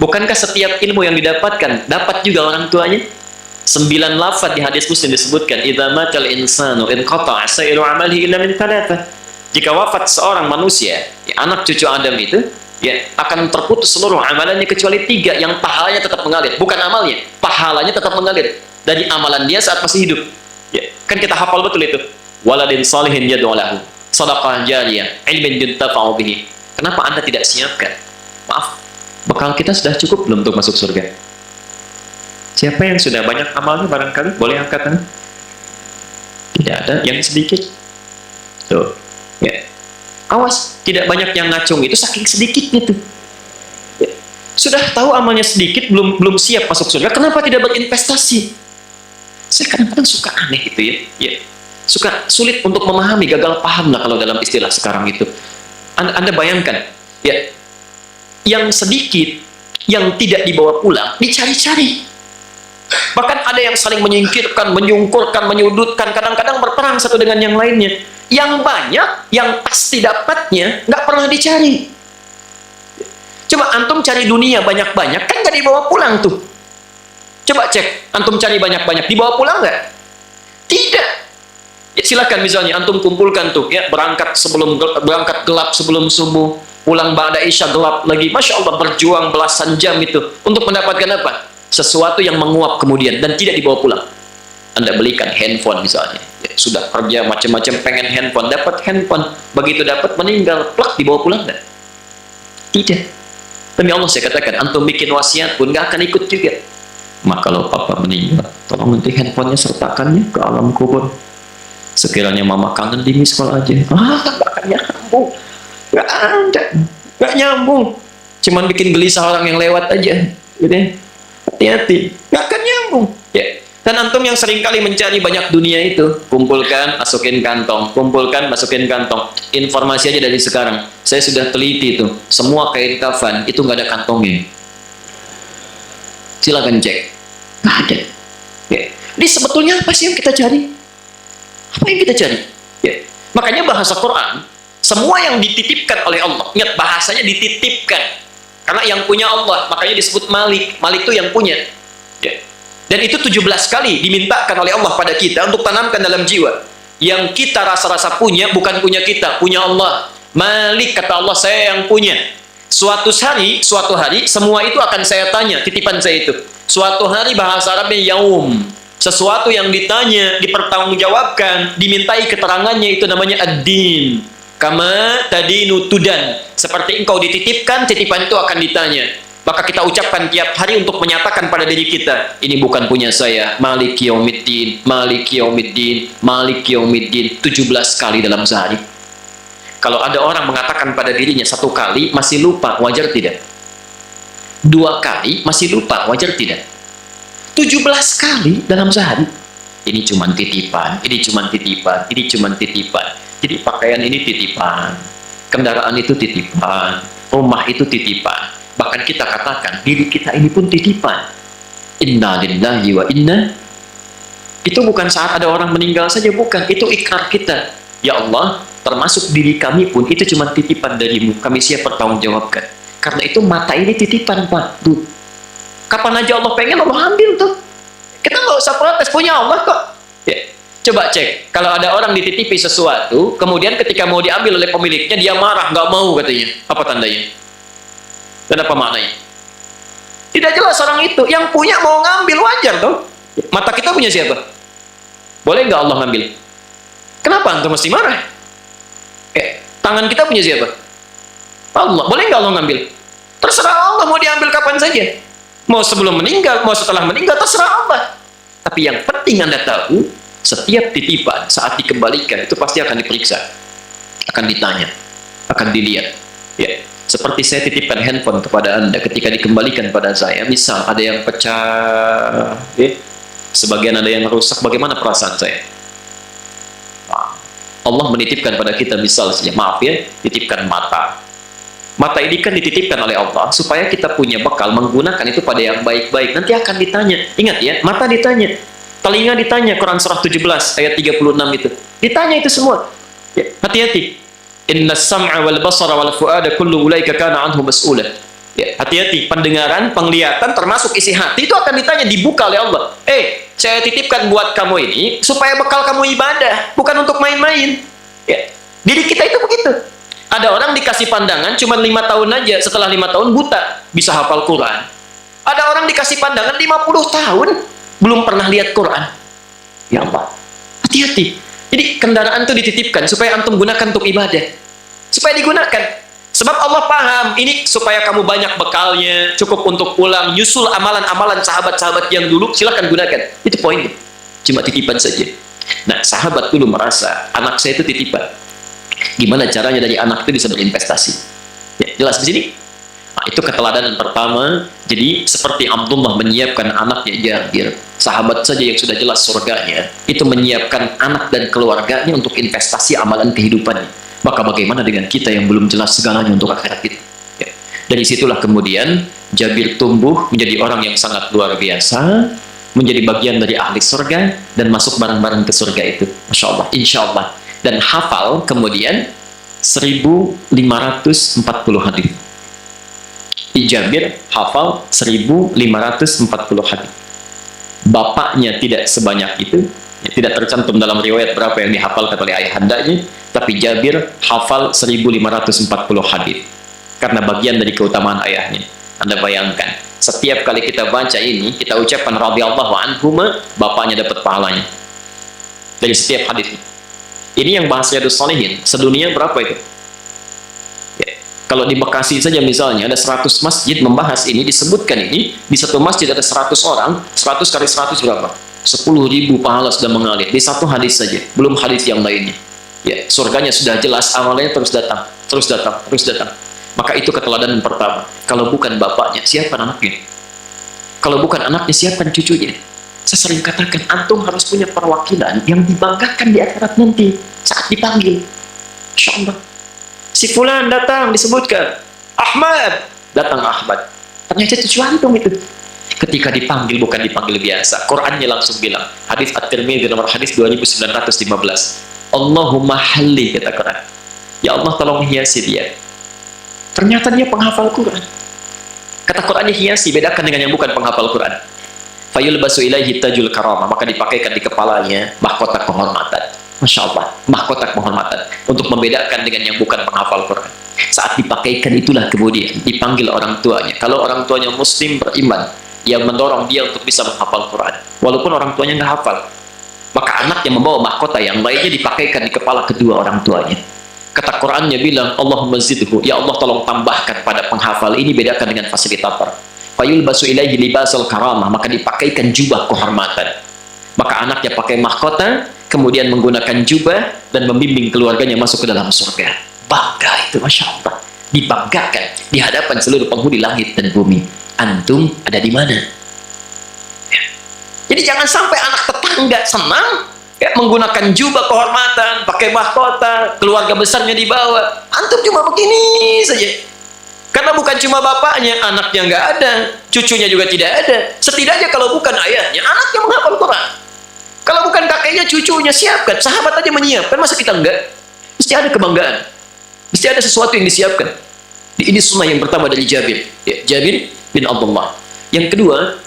Bukankah setiap ilmu yang didapatkan dapat juga orang tuanya? 9 lafaz di hadis Muslim disebutkan, idza matal insanu inqata'a sa'iru 'amalihi illa min thalathah. Jika wafat seorang manusia, ya, anak cucu Adam itu, ya, akan terputus seluruh amalannya kecuali 3 yang pahalanya tetap mengalir. Bukan amalnya, pahalanya tetap mengalir dari amalan dia saat masih hidup. Ya, kan kita hafal betul itu. Waladin salihin yad'u lahu, shadaqah jariyah, ilmin yuntafa'u bihi. Kenapa Anda tidak siapkan? Maaf, bekal kita sudah cukup belum untuk masuk surga? Siapa yang sudah banyak amalnya barangkali? Boleh angkat tangan? Tidak ada yang sedikit. Tuh, ya. Awas, tidak banyak yang ngacung itu saking sedikitnya tuh. Ya. Sudah tahu amalnya sedikit, belum siap masuk surga, kenapa tidak berinvestasi? Saya kadang-kadang suka aneh itu ya. Ya. Suka sulit untuk memahami, gagal paham lah kalau dalam istilah sekarang itu. Anda bayangkan, ya. Yang sedikit, yang tidak dibawa pulang, dicari-cari. Bahkan ada yang saling menyingkirkan, menyungkurkan, menyudutkan, kadang-kadang berperang satu dengan yang lainnya. Yang banyak, yang pasti dapatnya, nggak pernah dicari. Coba antum cari dunia banyak-banyak, kan nggak dibawa pulang tuh. Coba cek, antum cari banyak-banyak, dibawa pulang nggak? Tidak. Ya, silakan misalnya antum kumpulkan tuh, ya, berangkat gelap sebelum subuh, pulang ba'da isya gelap lagi. Masya Allah, berjuang belasan jam itu untuk mendapatkan apa? Sesuatu yang menguap kemudian dan tidak dibawa pulang. Anda belikan handphone misalnya, ya, sudah kerja macam-macam pengen handphone, dapat handphone, begitu dapat meninggal, plak, dibawa pulang nggak? Tidak. Demi Allah saya katakan, antum bikin wasiat pun nggak akan ikut juga. Maka kalau papa meninggal, tolong nanti handphonenya sertakannya ke alam kubur. Sekiranya mama kangen di miss call aja. Nggak akan nyambung. Nggak ada, nggak nyambung. Cuman bikin gelisah orang yang lewat aja. Gitu ya. Hati-hati, nggak akan nyambung. Ya. Dan antum yang seringkali mencari banyak dunia itu, kumpulkan, masukin kantong, kumpulkan, masukin kantong. Informasi aja dari sekarang. Saya sudah teliti itu, semua kain kafan itu nggak ada kantongnya. Silakan cek, nggak ada. Ya. Jadi sebetulnya apa sih yang kita cari? Apa yang kita cari? Ya. Makanya bahasa Quran, semua yang dititipkan oleh Allah, ingat bahasanya dititipkan, karena yang punya Allah, makanya disebut Malik. Malik itu yang punya. Ya. Dan itu 17 kali dimintakan oleh Allah pada kita untuk tanamkan dalam jiwa. Yang kita rasa-rasa punya, bukan punya kita, punya Allah. Malik, kata Allah, saya yang punya. Suatu hari semua itu akan saya tanya, titipan saya itu. Suatu hari bahasa Arabnya yaum. Sesuatu yang ditanya, dipertanggungjawabkan, dimintai keterangannya itu namanya ad-din. Kama tadinu tudan. Seperti engkau dititipkan, titipan itu akan ditanya. Maka kita ucapkan tiap hari untuk menyatakan pada diri kita, ini bukan punya saya. Maliki yaumiddin, maliki yaumiddin, maliki yaumiddin 17 kali dalam sehari. Kalau ada orang mengatakan pada dirinya 1 kali masih lupa, wajar tidak? 2 kali masih lupa, wajar tidak? 17 kali dalam sehari. Ini cuma titipan, ini cuma titipan, ini cuma titipan. Jadi pakaian ini titipan, kendaraan itu titipan, rumah itu titipan. Bahkan kita katakan diri kita ini pun titipan. Inna lillahi wa inna. Itu bukan saat ada orang meninggal saja, bukan. Itu ikrar kita. Ya Allah, termasuk diri kami pun itu cuma titipan darimu. Kami siap bertanggungjawabkan. Karena itu mata ini titipan, Pak. Tuh. Kapan aja Allah pengen, Allah ambil tuh. Kita nggak usah protes, punya Allah kok. Ya. Coba cek, kalau ada orang dititipi sesuatu, kemudian ketika mau diambil oleh pemiliknya, dia marah, nggak mau katanya. Apa tandanya? Dan apa maknanya? Tidak jelas orang itu. Yang punya mau ngambil, wajar dong. Mata kita punya siapa? Boleh nggak Allah ngambil? Kenapa antum mesti marah? Tangan kita punya siapa? Allah. Boleh nggak Allah ngambil? Terserah Allah, mau diambil kapan saja. Mau sebelum meninggal, mau setelah meninggal, terserah Allah. Tapi yang penting Anda tahu, setiap titipan saat dikembalikan itu pasti akan diperiksa, akan ditanya, akan dilihat. Ya, seperti saya titipkan handphone kepada Anda, ketika dikembalikan pada saya, misal ada yang pecah, ya, sebagian ada yang rusak, bagaimana perasaan saya? Allah menitipkan pada kita, misal saja, maaf ya, titipkan mata. Mata ini kan dititipkan oleh Allah supaya kita punya bekal menggunakan itu pada yang baik-baik. Nanti akan ditanya. Ingat ya, mata ditanya, telinga ditanya, Quran surah 17 ayat 36 itu. Ditanya itu semua. Ya, hati-hati. Inna sam'a wal basara wal fu'ada kullu ulaika kana anhu mas'ula. Ya, hati-hati, pendengaran, penglihatan termasuk isi hati itu akan ditanya, dibuka oleh Allah. Saya titipkan buat kamu ini supaya bekal kamu ibadah, bukan untuk main-main. Ya. Diri kita itu begitu. Ada orang dikasih pandangan cuma 5 tahun aja, setelah 5 tahun buta, bisa hafal Quran. Ada orang dikasih pandangan 50 tahun, belum pernah lihat Quran. Ya Allah, hati-hati. Jadi kendaraan itu dititipkan supaya antum gunakan untuk ibadah, supaya digunakan. Sebab Allah paham, ini supaya kamu banyak bekalnya, cukup untuk pulang, nyusul amalan-amalan sahabat-sahabat yang dulu, silakan gunakan. Itu poinnya. Cuma titipan saja. Nah, sahabat dulu merasa, anak saya itu titipan. Gimana caranya dari anak itu bisa berinvestasi? Ya, jelas di sini. Nah, itu keteladanan pertama. Jadi seperti Abdullah menyiapkan anaknya Jabir, sahabat saja yang sudah jelas surganya, itu menyiapkan anak dan keluarganya untuk investasi amalan kehidupannya. Maka bagaimana dengan kita yang belum jelas segalanya untuk akhirat kita? Ya. Dari situlah kemudian Jabir tumbuh menjadi orang yang sangat luar biasa, menjadi bagian dari ahli surga dan masuk bareng-bareng ke surga itu. Masya Allah, insya Allah. Dan hafal kemudian 1540 hadis. Jabir hafal 1540 hadis. Bapaknya tidak sebanyak itu, ya, tidak tercantum dalam riwayat berapa yang dihafalkan oleh ayahandanya, tapi Jabir hafal 1540 hadis. Karena bagian dari keutamaan ayahnya. Anda bayangkan, setiap kali kita baca ini, kita ucapkan radhiyallahu anhuma, bapaknya dapat pahalanya. Dari setiap hadis. Ini yang bahas Riyadhus Shalihin, sedunia berapa itu? Ya. Kalau di Bekasi saja misalnya ada 100 masjid membahas ini, disebutkan ini, di satu masjid ada 100 orang, 100 kali 100 berapa? 10.000 pahala sudah mengalir, di satu hadis saja, belum hadis yang lainnya. Ya, surganya sudah jelas, amalnya terus datang, terus datang, terus datang. Maka itu keteladanan pertama. Kalau bukan bapaknya, siapa anaknya? Kalau bukan anaknya, siapa cucunya? Saya sering katakan, antum harus punya perwakilan yang dibanggakan di akhirat nanti saat dipanggil. Insya Allah. Si fulan datang, disebutkan Ahmad, datang Ahmad. Ternyata cucu antum itu. Ketika dipanggil, bukan dipanggil biasa. Qurannya langsung bilang, hadis At-Tirmidzi nomor hadis 2915. Allahumma halli, kata Quran. Ya Allah, tolong hiasi dia. Ternyata dia penghafal Quran. Kata Qurannya hiasi, bedakan dengan yang bukan penghafal Quran. Fayulbasu ilaihi tajul karamah, maka dipakaikan di kepalanya mahkota kehormatan. Masya Allah, mahkota kehormatan untuk membedakan dengan yang bukan penghafal Quran. Saat dipakaikan itulah kemudian dipanggil orang tuanya. Kalau orang tuanya muslim beriman, yang mendorong dia untuk bisa menghafal Quran. Walaupun orang tuanya nggak hafal, maka anak yang membawa mahkota yang lainnya dipakaikan di kepala kedua orang tuanya. Kata Qurannya bilang, Allahumma zidhu, ya Allah tolong tambahkan pada penghafal ini, bedakan dengan fasilitator. Fayulbasu ilaihi libasal karamah, maka dipakaikan jubah kehormatan. Maka anaknya pakai mahkota, kemudian menggunakan jubah dan membimbing keluarganya masuk ke dalam surga. Bangga itu, Masya Allah. Dibanggakan di hadapan seluruh penghuni langit dan bumi. Antum ada di mana? Ya. Jadi jangan sampai anak tetangga senang ya, menggunakan jubah kehormatan, pakai mahkota, keluarga besarnya dibawa. Antum cuma begini saja. Karena bukan cuma bapaknya, anaknya nggak ada, cucunya juga tidak ada. Setidaknya kalau bukan ayahnya, anaknya menghafal Quran. Kalau bukan kakeknya, cucunya siapkan. Sahabat aja menyiapkan, masa kita enggak? Mesti ada kebanggaan. Mesti ada sesuatu yang disiapkan. Ini sunnah yang pertama dari Jabir. Ya, Jabir bin Abdullah. Yang kedua,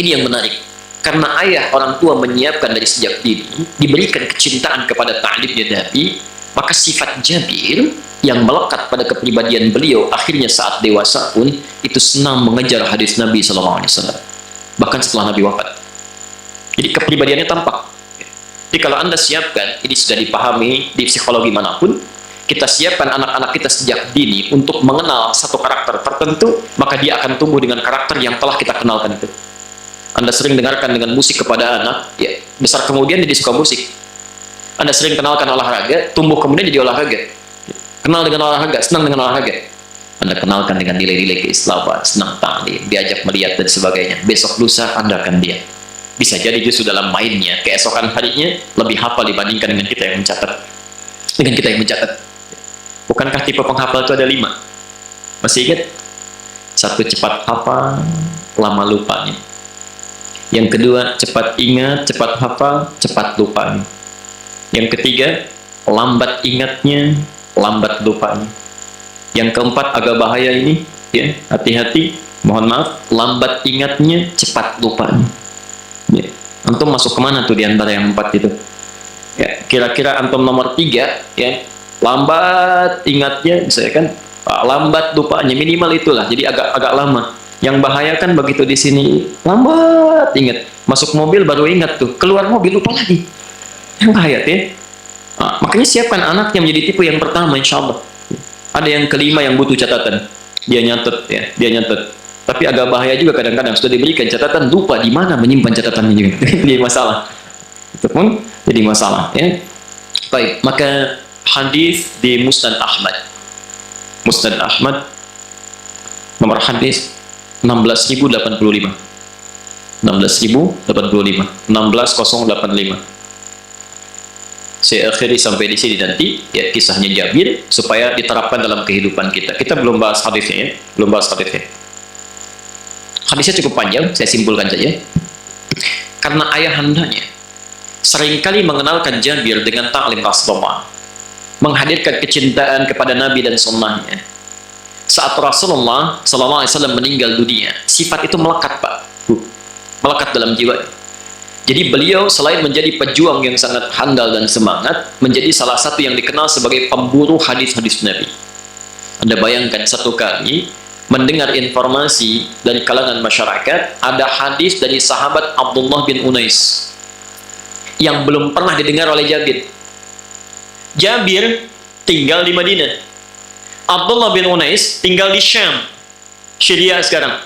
ini yang menarik. Karena ayah orang tua menyiapkan dari sejak dini, diberikan kecintaan kepada ta'limnya Nabi, maka sifat Jabir yang melekat pada kepribadian beliau akhirnya saat dewasa pun itu senang mengejar hadis Nabi SAW. Bahkan setelah Nabi wafat. Jadi kepribadiannya tampak. Jadi kalau Anda siapkan, ini sudah dipahami di psikologi manapun, kita siapkan anak-anak kita sejak dini untuk mengenal satu karakter tertentu, maka dia akan tumbuh dengan karakter yang telah kita kenalkan itu. Anda sering dengarkan dengan musik kepada anak, ya, besar kemudian dia suka musik. Anda sering kenalkan olahraga, tumbuh kemudian jadi olahraga. Kenal dengan olahraga, senang dengan olahraga. Anda kenalkan dengan nilai-nilai keislaman, senang ta'lim, diajak melihat dan sebagainya. Besok lusa Anda akan dia. Bisa jadi justru dalam mainnya, keesokan harinya lebih hafal dibandingkan dengan kita yang mencatat. Dengan kita yang mencatat. Bukankah tipe penghafal itu ada 5? Masih ingat? 1, cepat hafal, lama lupanya. Yang kedua, cepat ingat, cepat hafal, cepat lupanya. Yang ketiga, lambat ingatnya, lambat lupanya. Yang keempat, agak bahaya ini, ya, hati-hati, mohon maaf, lambat ingatnya, cepat lupanya. Ya. Antum masuk kemana tuh di antara yang 4 itu? Ya, kira-kira antum nomor 3, ya, lambat ingatnya, misalnya kan, lambat lupanya, minimal itulah, jadi agak lama. Yang bahaya kan begitu di sini, lambat ingat, masuk mobil baru ingat tuh, keluar mobil lupa lagi. Yang bahaya ya. Makanya siapkan anaknya menjadi tipe yang pertama, insya Allah. Ada yang kelima yang butuh catatan, dia nyatet, ya, dia nyatet. Tapi agak bahaya juga kadang-kadang sudah diberikan catatan, lupa di mana menyimpan catatannya juga. Jadi masalah. Itu pun jadi masalah, ya. Baik, maka hadis di Musnad Ahmad. Musnad Ahmad nomor hadis 16.085. 16.085. 16.085. Saya akhiri sampai di sini nanti, ya, kisahnya Jabir supaya diterapkan dalam kehidupan kita. Kita belum bahas hadisnya, ya. Belum bahas hadisnya. Hadisnya cukup panjang, saya simpulkan saja. Karena ayahandanya seringkali mengenalkan Jabir dengan ta'lim Rasulullah, menghadirkan kecintaan kepada Nabi dan sunnahnya. Saat Rasulullah SAW meninggal dunia, sifat itu melekat, Pak. Melekat dalam jiwa. Jadi beliau selain menjadi pejuang yang sangat handal dan semangat, menjadi salah satu yang dikenal sebagai pemburu hadis-hadis Nabi. Anda bayangkan satu kali mendengar informasi dari kalangan masyarakat, ada hadis dari sahabat Abdullah bin Unais yang belum pernah didengar oleh Jabir. Jabir tinggal di Madinah, Abdullah bin Unais tinggal di Syam, Syria sekarang.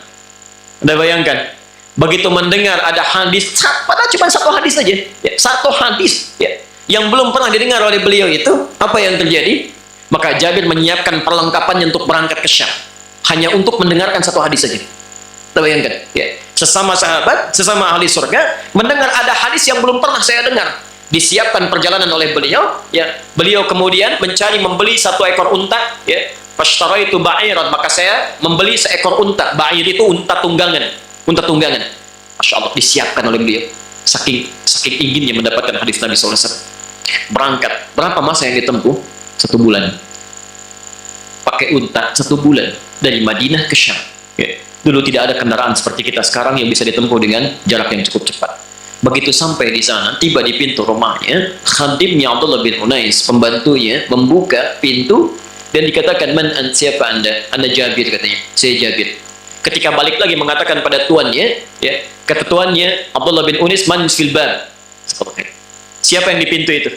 Anda bayangkan, begitu mendengar ada hadis, padahal cuma satu hadis saja, ya, satu hadis, ya, yang belum pernah didengar oleh beliau itu, apa yang terjadi? Maka Jabir menyiapkan perlengkapannya untuk berangkat ke Syam, hanya untuk mendengarkan satu hadis saja. Anda bayangkan, ya, sesama sahabat, sesama ahli surga, mendengar ada hadis yang belum pernah saya dengar. Disiapkan perjalanan oleh beliau, ya, beliau kemudian membeli satu ekor unta, ya, fashtaraitu ba'iran, maka saya membeli seekor unta. Ba'ir itu unta tunggangan, unta tunggangan. Masya Allah, disiapkan oleh beliau. Saking inginnya mendapatkan hadis Nabi SAW. Berangkat, berapa masa yang ditempuh? 1 bulan. Pakai unta 1 bulan dari Madinah ke Syam. Ya. Dulu tidak ada kendaraan seperti kita sekarang yang bisa ditempuh dengan jarak yang cukup cepat. Begitu sampai di sana, tiba di pintu rumahnya, khadimnya Abdullah bin Unais, pembantunya, membuka pintu, Dan dikatakan, man an, siapa anda? Anda Jabir, katanya. Saya Jabir. Ketika balik lagi mengatakan pada tuannya, ya, kata tuannya Abdullah bin Unis, man fil bab. Siapa yang di pintu itu?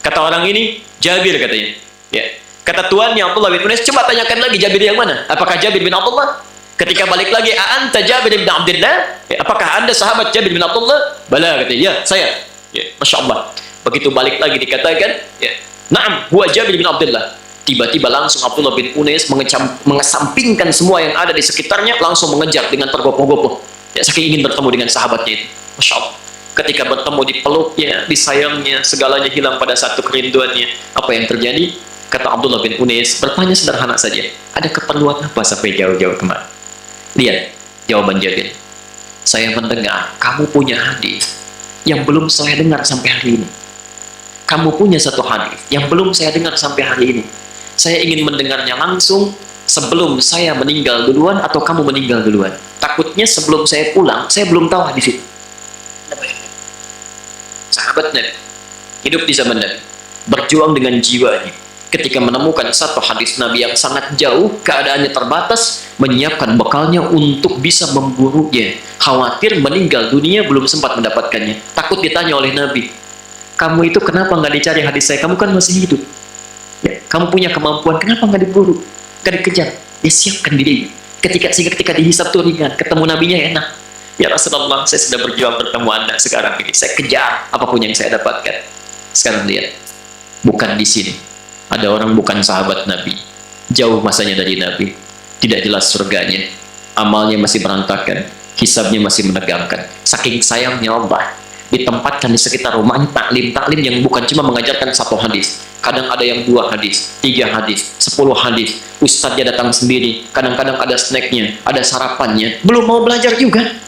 Kata orang ini, Jabir, katanya. Ya. Kata tuannya Abdullah bin Unis, coba tanyakan lagi Jabir yang mana? Apakah Jabir bin Abdullah? Ketika balik lagi, anta Jabir bin Abdullah? Ya, apakah anda sahabat Jabir bin Abdullah? Bala, katanya. Ya, saya. Ya, Masya Allah. Begitu balik lagi dikatakan, ya, na'am, huwa Jabir bin Abdullah. Tiba-tiba langsung Abdullah bin Unais mengesampingkan semua yang ada di sekitarnya, langsung mengejar dengan tergopoh-gopoh. Ya, saking ingin bertemu dengan sahabatnya itu. Masya Allah. Ketika bertemu, dipeluknya, disayangnya, segalanya hilang pada satu kerinduannya. Apa yang terjadi? Kata Abdullah bin Unais, bertanya sederhana saja. Ada keperluan apa sampai jauh-jauh kemari? Lihat jawaban Jabir. Saya mendengar kamu punya hadis yang belum saya dengar sampai hari ini. Kamu punya satu hadis yang belum saya dengar sampai hari ini. Saya ingin mendengarnya langsung sebelum saya meninggal duluan atau kamu meninggal duluan. Takutnya sebelum saya pulang, saya belum tahu hadis itu. Sahabat Nabi, hidup di zaman Nabi, berjuang dengan jiwanya. Ketika menemukan satu hadis Nabi yang sangat jauh, keadaannya terbatas, menyiapkan bekalnya untuk bisa memburunya. Khawatir meninggal dunia belum sempat mendapatkannya. Takut ditanya oleh Nabi, kamu itu kenapa nggak dicari hadis saya? Kamu kan masih hidup. Ya, kamu punya kemampuan, kenapa nggak diburu, nggak dikejar? Ya, siapkan diri. Sehingga ketika dihisab tuh ringan, ketemu nabinya enak. Ya Rasulullah, saya sudah berjuang bertemu anda sekarang ini. Saya kejar apapun yang saya dapatkan. Sekarang lihat, bukan di sini. Ada orang bukan sahabat Nabi, jauh masanya dari Nabi, tidak jelas surganya, amalnya masih berantakan, hisabnya masih menegangkan. Saking sayangnya Allah, ditempatkan di sekitar rumahnya taklim yang bukan cuma mengajarkan satu hadis. Kadang ada yang 2 hadis, 3 hadis, 10 hadis. Ustadznya datang sendiri, kadang-kadang ada snacknya, ada sarapannya. Belum mau belajar juga.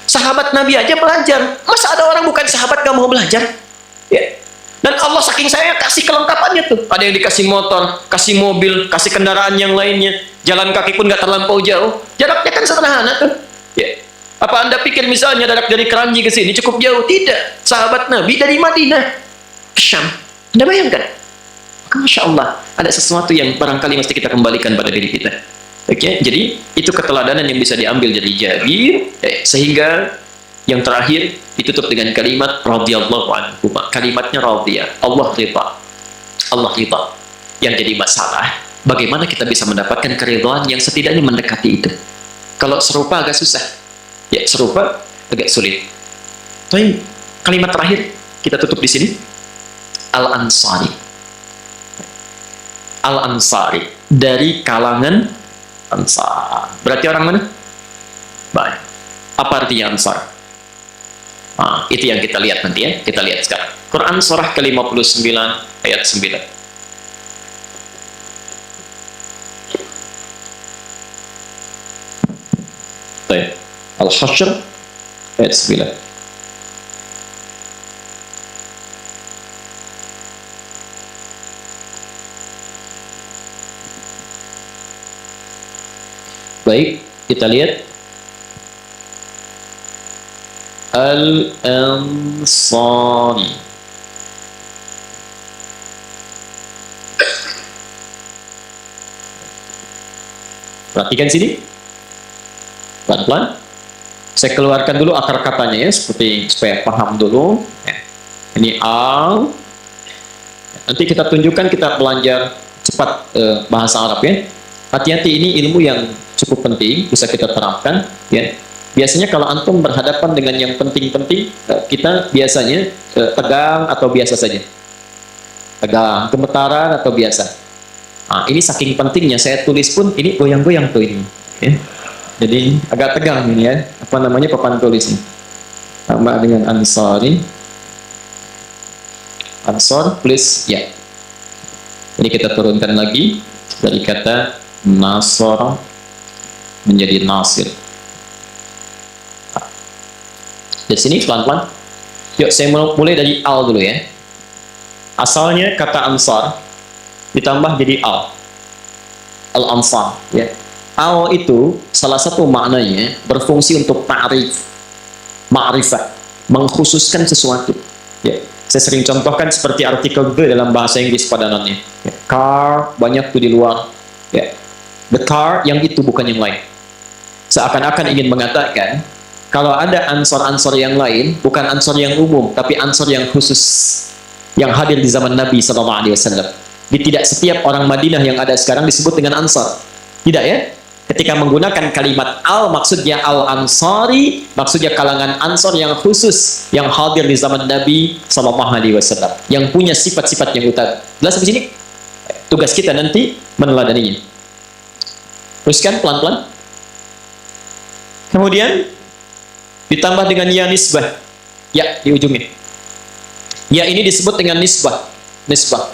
Sahabat Nabi aja belajar, masa ada orang bukan sahabat gak mau belajar? Ya. Dan Allah saking saya kasih kelengkapannya tuh. Ada yang dikasih motor, kasih mobil, kasih kendaraan yang lainnya. Jalan kaki pun gak terlampau jauh. Jaraknya kan sederhana tuh. Ya. Apa anda pikir misalnya jarak dari Keranji ke sini cukup jauh? Tidak. Sahabat Nabi dari Madinah ke Syam. Anda bayangkan? Maka Masya Allah, ada sesuatu yang barangkali mesti kita kembalikan pada diri kita. Oke, jadi itu keteladanan yang bisa diambil dari Jabir, sehingga yang terakhir ditutup dengan kalimat radhiyallahu anhu. Kalimatnya radhiyah, Allah ridha. Allah ridha. Yang jadi masalah, bagaimana kita bisa mendapatkan keridhaan yang setidaknya mendekati itu? Kalau serupa agak susah. Ya, serupa agak sulit. Tapi kalimat terakhir kita tutup di sini. Al-Ansari. Al-Ansari dari kalangan Ansar. Berarti orang mana? Baik. Apa artinya Ansar? Nah, itu yang kita lihat nanti ya. Kita lihat sekarang. Quran surah ke-59 ayat 9. Baik. Al-Hashr ayat 9. Baik, kita lihat Al-Ansari. Perhatikan sini. Pelan-pelan. Saya keluarkan dulu akar katanya ya, seperti supaya paham dulu. Ini al. Nanti kita tunjukkan, kita belajar cepat bahasa Arab ya. Hati-hati, ini ilmu yang cukup penting, bisa kita terapkan ya. Biasanya kalau antum berhadapan dengan yang penting-penting, kita biasanya tegang atau biasa saja. Tegang, gemetaran atau biasa. Nah, ini saking pentingnya saya tulis pun ini goyang-goyang tuh ini. Ya. Jadi agak tegang ini ya. Apa namanya papan tulisnya? Sama dengan Ansari. Ansar plus ya. Ini kita turunkan lagi dari kata Nasara menjadi Nasir. Di sini pelan-pelan. Yuk, saya mulai dari al dulu ya. Asalnya kata Ansar ditambah jadi al. Al-Ansar ya. Al itu salah satu maknanya berfungsi untuk ta'rif, ma'rifah, mengkhususkan sesuatu. Ya. Saya sering contohkan seperti artikel the dalam bahasa Inggris padanannya. Car banyak tuh di luar. Ya. The car yang itu bukan yang lain. Seakan-akan ingin mengatakan kalau ada ansor-ansor yang lain, bukan ansor yang umum, tapi ansor yang khusus yang hadir di zaman Nabi SAW. Di tidak setiap orang Madinah yang ada sekarang disebut dengan ansar. Tidak ya? Ketika menggunakan kalimat al, maksudnya al-ansari, maksudnya kalangan ansor yang khusus yang hadir di zaman Nabi SAW, yang punya sifat-sifat yang utama. Jelas di sini? Tugas kita nanti meneladaninya. Teruskan pelan-pelan. Kemudian ditambah dengan ya nisbah. Ya di ujungnya. Ya ini disebut dengan nisbah. Nisbah.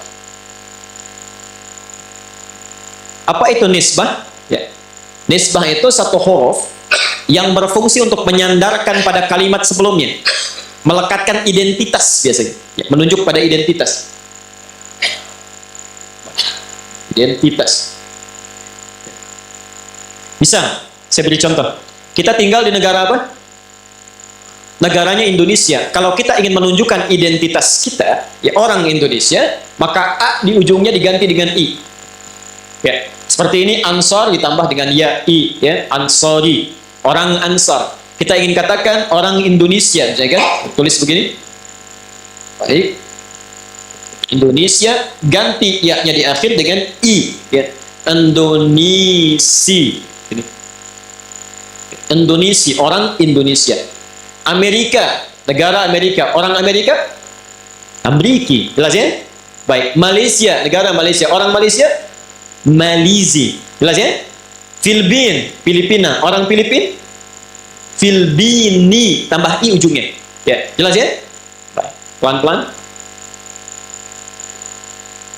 Apa itu nisbah? Ya. Nisbah itu satu huruf yang berfungsi untuk menyandarkan pada kalimat sebelumnya, melekatkan identitas biasanya, ya, menunjuk pada identitas. Identitas. Bisa, saya beri contoh. Kita tinggal di negara apa? Negaranya Indonesia. Kalau kita ingin menunjukkan identitas kita, ya orang Indonesia, maka A di ujungnya diganti dengan I. Ya. Seperti ini Ansor ditambah dengan ya i, ya Ansori, orang Ansar. Kita ingin katakan orang Indonesia, jangan tulis begini. Baik. Indonesia ganti ya-nya di akhir dengan i, ya. Indonesi. Ini. Indonesia, orang Indonesia. Amerika, negara Amerika, orang Amerika. Ameriki, jelas ya? Baik, Malaysia, negara Malaysia, orang Malaysia. Malizi, jelas ya? Filipina, orang Filipin. Filbini, tambah i ujungnya. Ya, jelas ya? Pelan-pelan.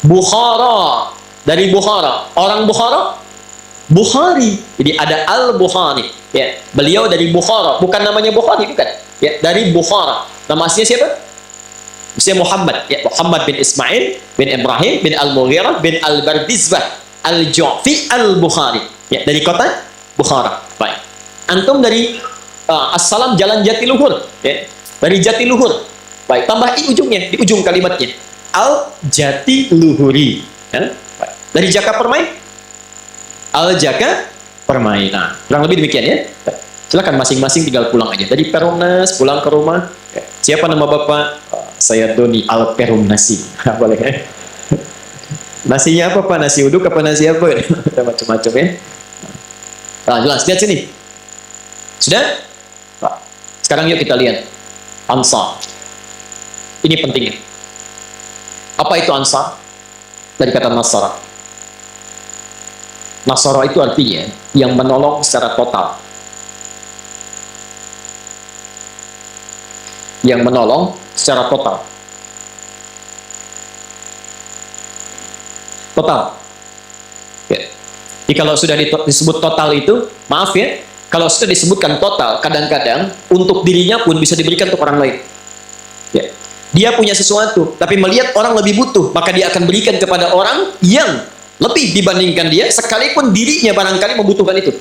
Bukhara, dari Bukhara, orang Bukhara. Bukhari, jadi ada Al-Bukhari. Ya, beliau dari Bukhara, bukan namanya Bukhari, bukan. Ya, dari Bukhara. Nama aslinya siapa? Misalnya Muhammad, ya, Muhammad bin Ismail bin Ibrahim bin Al-Mughirah bin Al-Bardizbah Al-Ju'fi Al-Bukhari, ya, dari kota Bukhara. Baik. Antum dari Assalam Jalan Jatiluhur, ya, dari Jatiluhur. Baik, tambah i ujungnya, di ujung kalimatnya. Al-Jatiluhuri, ya. Baik. Dari Jaka Permai, Al-Jaka Permai. Nah, kurang lebih demikian ya. Baik. Silakan masing-masing tinggal pulang aja. Dari Perumnas pulang ke rumah. Ya. Siapa nama Bapak? Saya Doni Al-Perumnasi. Boleh ya? Nasinya apa Pak? Nasi uduk apa nasi apa? Ada macam-macam ya. Nah, jelas, lihat sini. Sudah? Nah, sekarang yuk kita lihat Ansar. Ini pentingnya. Apa itu Ansar? Dari kata Nasara. Nasara itu artinya yang menolong secara total. Yang menolong secara total. Total. Ya. Jadi kalau sudah disebut total itu, maaf ya, kalau sudah disebutkan total, kadang-kadang untuk dirinya pun bisa diberikan untuk orang lain. Ya. Dia punya sesuatu, tapi melihat orang lebih butuh, maka dia akan berikan kepada orang yang lebih dibandingkan dia, sekalipun dirinya barangkali membutuhkan itu.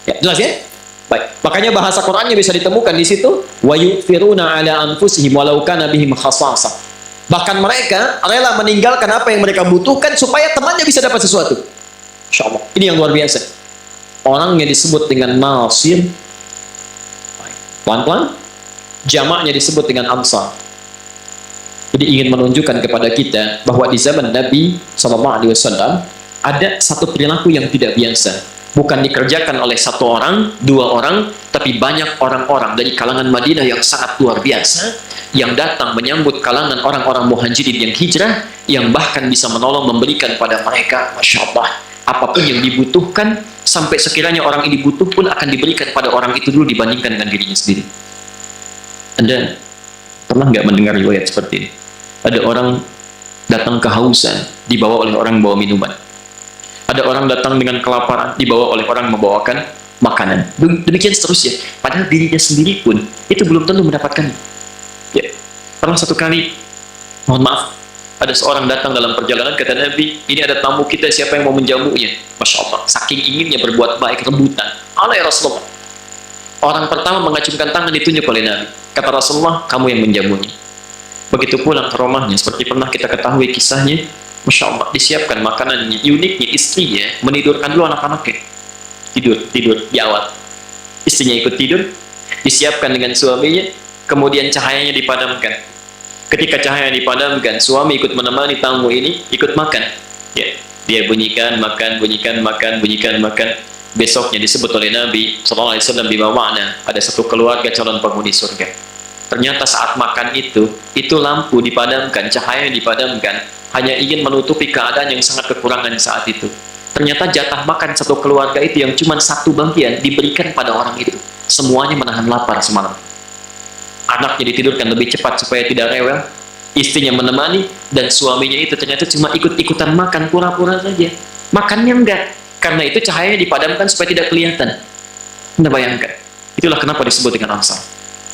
Ya, jelas ya? Baik. Makanya bahasa Qur'annya bisa ditemukan di situ, wa yu'thiruna 'ala anfusihim walau kana bihim khassasah. Bahkan mereka rela meninggalkan apa yang mereka butuhkan supaya temannya bisa dapat sesuatu. Insya Allah. Ini yang luar biasa. Orang yang disebut dengan nasir, pelan-pelan, jamaknya disebut dengan ansar. Jadi ingin menunjukkan kepada kita bahwa di zaman Nabi SAW ada satu perilaku yang tidak biasa. Bukan dikerjakan oleh satu orang, dua orang, tapi banyak orang-orang dari kalangan Madinah yang sangat luar biasa, yang datang menyambut kalangan orang-orang muhajirin yang hijrah, yang bahkan bisa menolong memberikan pada mereka, Masya Allah, apapun yang dibutuhkan, sampai sekiranya orang ini butuh pun akan diberikan pada orang itu dulu dibandingkan dengan dirinya sendiri. Anda pernah nggak mendengar riwayat seperti ini? Ada orang datang kehausan, dibawa oleh orang bawa minuman. Ada orang datang dengan kelaparan, dibawa oleh orang membawakan makanan. Demikian seterusnya. Padahal dirinya sendiri pun itu belum tentu mendapatkannya. Ya. Pernah satu kali, mohon maaf, ada seorang datang dalam perjalanan, kata Nabi, ini ada tamu kita, siapa yang mau menjamunya? Masya Allah, saking inginnya berbuat baik, rebutan. Allah ya Rasulullah. Orang pertama mengacungkan tangan ditunjuk oleh Nabi. Kata Rasulullah, kamu yang menjamunya. Begitu pulang ke rumahnya, seperti pernah kita ketahui kisahnya, Masya Allah, disiapkan makanannya. Uniknya istrinya menidurkan dulu anak-anaknya. Tidur di awal. Istrinya ikut tidur, disiapkan dengan suaminya, kemudian cahayanya dipadamkan. Ketika cahaya dipadamkan, suami ikut menemani tamu ini, ikut makan. Ya, dia bunyikan, makan, bunyikan, makan, bunyikan, makan. Besoknya disebut oleh Nabi SAW bima makna, ada satu keluarga calon penghuni surga. Ternyata saat makan itu lampu dipadamkan, cahaya dipadamkan, hanya ingin menutupi keadaan yang sangat kekurangan saat itu. Ternyata jatah makan satu keluarga itu yang cuma satu bagian diberikan pada orang itu. Semuanya menahan lapar semalam. Anaknya ditidurkan lebih cepat supaya tidak rewel, istrinya menemani, dan suaminya itu ternyata cuma ikut-ikutan makan, pura-pura saja. Makannya enggak, karena itu cahayanya dipadamkan supaya tidak kelihatan. Anda bayangkan, itulah kenapa disebut dengan Ansar.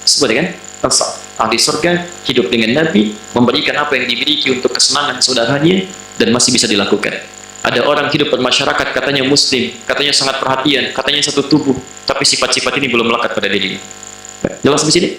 Disebut dengan Ansar. Ahli surga, hidup dengan Nabi, memberikan apa yang dimiliki untuk kesenangan saudaranya, dan masih bisa dilakukan. Ada orang hidup bermasyarakat, katanya muslim, katanya sangat perhatian, katanya satu tubuh, tapi sifat-sifat ini belum melekat pada dirinya. Jelas di sini?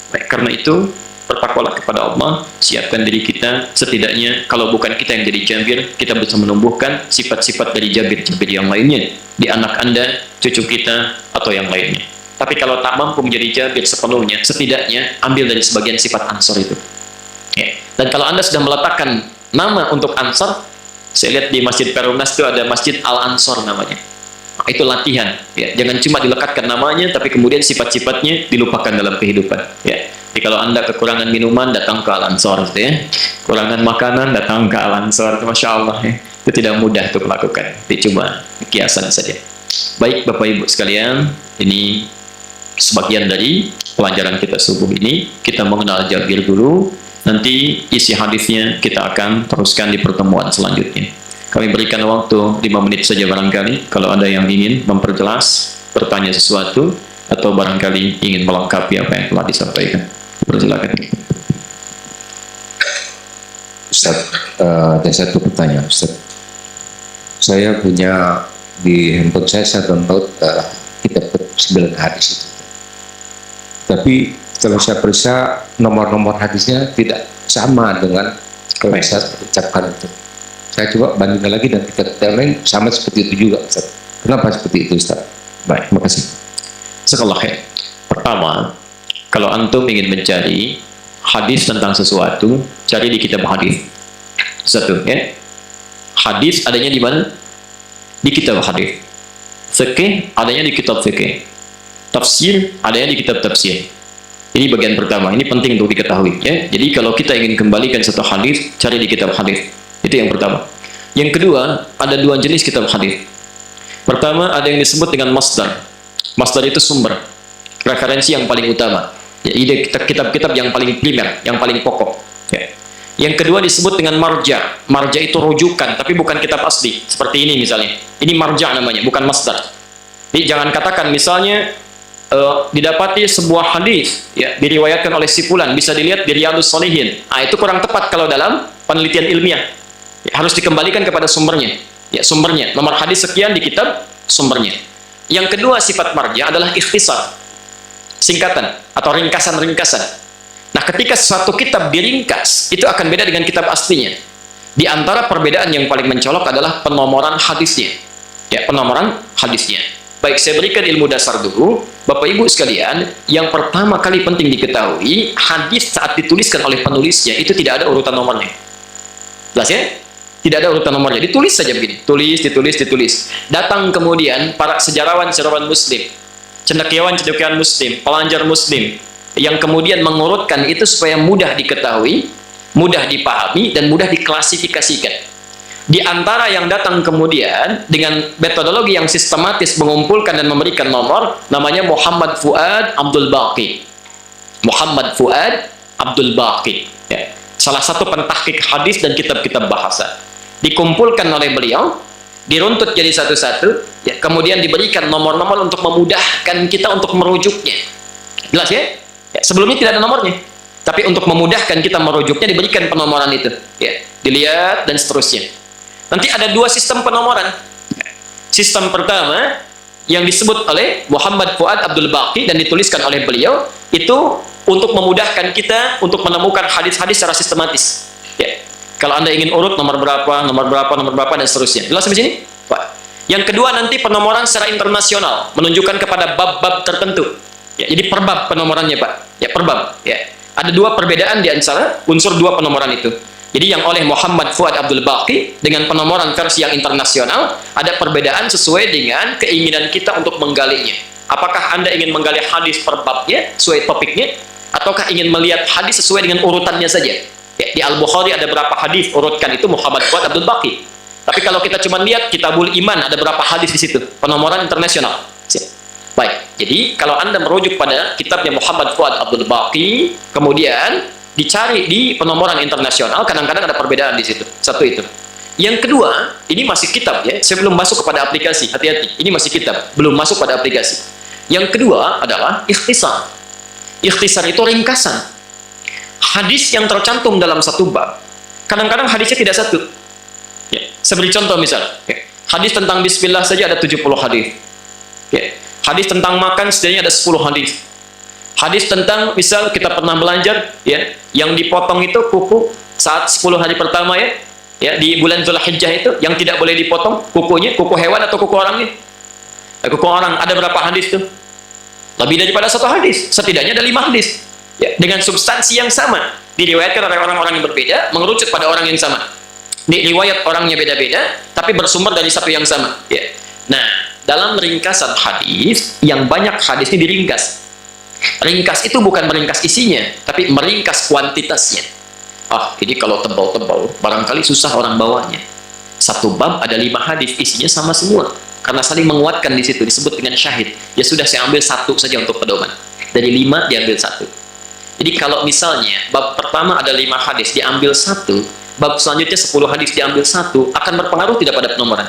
Baik, karena itu, bertakwalah kepada Allah, siapkan diri kita, setidaknya kalau bukan kita yang jadi jabir, kita bisa menumbuhkan sifat-sifat dari jabir-jabir yang lainnya, di anak Anda, cucu kita, atau yang lainnya. Tapi kalau tak mampu menjadi jabir sepenuhnya, setidaknya ambil dari sebagian sifat Ansar itu. Ya. Dan kalau Anda sudah meletakkan nama untuk Ansar, saya lihat di Masjid Perumnas itu ada Masjid Al-Ansor namanya. Nah, itu latihan. Ya. Jangan cuma dilekatkan namanya, tapi kemudian sifat-sifatnya dilupakan dalam kehidupan. Ya. Jadi kalau Anda kekurangan minuman, datang ke Al-Ansor. Gitu ya. Kekurangan makanan, datang ke Al-Ansor. Masya Allah. Ya. Itu tidak mudah untuk melakukan. Itu cuma kiasan saja. Baik Bapak Ibu sekalian, ini sebagian dari pelajaran kita subuh ini. Kita mengenal Jabir dulu. Nanti isi hadisnya kita akan teruskan di pertemuan selanjutnya. Kami berikan waktu 5 menit saja barangkali. Kalau ada yang ingin memperjelas, bertanya sesuatu, atau barangkali ingin melengkapi apa yang telah disampaikan. Persilakan. Ustaz, ada satu pertanyaan Ustaz. Saya punya di handphone saya download kitab 9 hadis itu. Tapi setelah saya periksa nomor-nomor hadisnya tidak sama dengan kalau saya ucapkan itu. Saya coba bandingkan lagi dan kitab yang lain sama seperti itu juga Ustaz. Kenapa seperti itu Ustaz? Baik, terima kasih. Sekolah. Pertama, kalau antum ingin mencari hadis tentang sesuatu, cari di kitab hadis. Satu, ya. Hadis adanya di mana? Di kitab hadis. Fikih adanya di kitab fikih. Tafsir adanya di kitab tafsir. Ini bagian pertama, ini penting untuk diketahui ya. Jadi kalau kita ingin kembalikan satu hadis, cari di kitab hadis. Itu yang pertama. Yang kedua, ada 2 jenis kitab hadis. Pertama, ada yang disebut dengan masdar. Masdar itu sumber, referensi yang paling utama. Ya, ide kitab-kitab yang paling primer, yang paling pokok. Ya. Yang kedua disebut dengan marja. Marja itu rujukan, tapi bukan kitab asli. Seperti ini misalnya. Ini marja namanya, bukan masdar. Jadi jangan katakan misalnya didapati sebuah hadis ya diriwayatkan oleh si fulan, bisa dilihat di Riyadhus Shalihin. Itu kurang tepat kalau dalam penelitian ilmiah. Ya, harus dikembalikan kepada sumbernya. Ya, sumbernya. Nomor hadis sekian di kitab sumbernya. Yang kedua sifat marja adalah ikhtisar. Singkatan atau ringkasan-ringkasan. Nah, ketika suatu kitab diringkas, itu akan beda dengan kitab aslinya. Di antara perbedaan yang paling mencolok adalah penomoran hadisnya. Ya, penomoran hadisnya. Baik, saya berikan ilmu dasar dulu. Bapak Ibu sekalian, yang pertama kali penting diketahui, hadis saat dituliskan oleh penulisnya itu tidak ada urutan nomornya. Jelas ya? Tidak ada urutan nomornya. Ditulis saja begini. Ditulis. Datang kemudian para sejarawan-sejarawan muslim, cendekiawan-cendekiawan muslim, pelajar muslim, yang kemudian mengurutkan itu supaya mudah diketahui, mudah dipahami, dan mudah diklasifikasikan. Di antara yang datang kemudian dengan metodologi yang sistematis mengumpulkan dan memberikan nomor, namanya Muhammad Fuad Abdul Baqi. Muhammad Fuad Abdul Baqi. Ya. Salah satu pentahqiq hadis dan kitab-kitab bahasa. Dikumpulkan oleh beliau, diruntut jadi satu-satu, ya, kemudian diberikan nomor-nomor untuk memudahkan kita untuk merujuknya. Jelas ya? Ya, sebelumnya tidak ada nomornya. Tapi untuk memudahkan kita merujuknya diberikan penomoran itu. Ya, dilihat dan seterusnya. Nanti ada 2 sistem penomoran. Sistem pertama yang disebut oleh Muhammad Fuad Abdul Baqi dan dituliskan oleh beliau itu untuk memudahkan kita untuk menemukan hadis-hadis secara sistematis. Ya. Kalau Anda ingin urut nomor berapa, dan seterusnya. Jelas sampai sini? Pak. Yang kedua nanti penomoran secara internasional, menunjukkan kepada bab-bab tertentu. Ya, jadi per bab penomorannya, Pak. Ya, per bab. Ya. Ada dua perbedaan di antara unsur dua penomoran itu. Jadi yang oleh Muhammad Fuad Abdul Baqi dengan penomoran versi yang internasional, ada perbedaan sesuai dengan keinginan kita untuk menggalinya. Apakah Anda ingin menggali hadis per babnya, sesuai topiknya, ataukah ingin melihat hadis sesuai dengan urutannya saja? Ya, di Al-Bukhari ada berapa hadis, urutkan itu Muhammad Fuad Abdul Baqi. Tapi kalau kita cuma lihat Kitabul Iman, ada berapa hadis di situ, penomoran internasional. Baik, jadi kalau Anda merujuk pada kitabnya Muhammad Fuad Abdul Baqi, kemudian dicari di penomoran internasional, kadang-kadang ada perbedaan di situ. Satu itu. Yang kedua, ini masih kitab ya, saya belum masuk kepada aplikasi, hati-hati, ini masih kitab, belum masuk pada aplikasi. Yang kedua adalah ikhtisar. Ikhtisar itu ringkasan. Hadis yang tercantum dalam satu bab, kadang-kadang hadisnya tidak satu. Ya, saya beri contoh misal, ya, hadis tentang bismillah saja ada 70 hadis. Ya, hadis tentang makan setidaknya ada 10 hadis. Hadis tentang misal kita pernah belajar ya, yang dipotong itu kuku saat 10 hari pertama ya. Ya, di bulan Dzulhijjah itu yang tidak boleh dipotong kukunya, kuku hewan atau kuku orangnya? Kuku orang ada berapa hadis tuh? Lebih daripada satu hadis, setidaknya ada 5 hadis. Ya, dengan substansi yang sama, diriwayatkan oleh orang-orang yang berbeda, mengerucut pada orang yang sama. Di riwayat orangnya beda-beda, tapi bersumber dari satu yang sama. Ya. Nah, dalam ringkasan hadis, yang banyak hadis ini diringkas. Ringkas itu bukan meringkas isinya, tapi meringkas kuantitasnya. Ah, ini kalau tebal-tebal, barangkali susah orang bawanya. Satu bab ada 5 hadis, isinya sama semua. Karena saling menguatkan di situ, disebut dengan syahid. Ya sudah, saya ambil satu saja untuk pedoman. Dari 5 diambil satu. Jadi kalau misalnya bab pertama ada 5 hadis, diambil satu, bab selanjutnya 10 hadis diambil satu, akan berpengaruh tidak pada penomoran?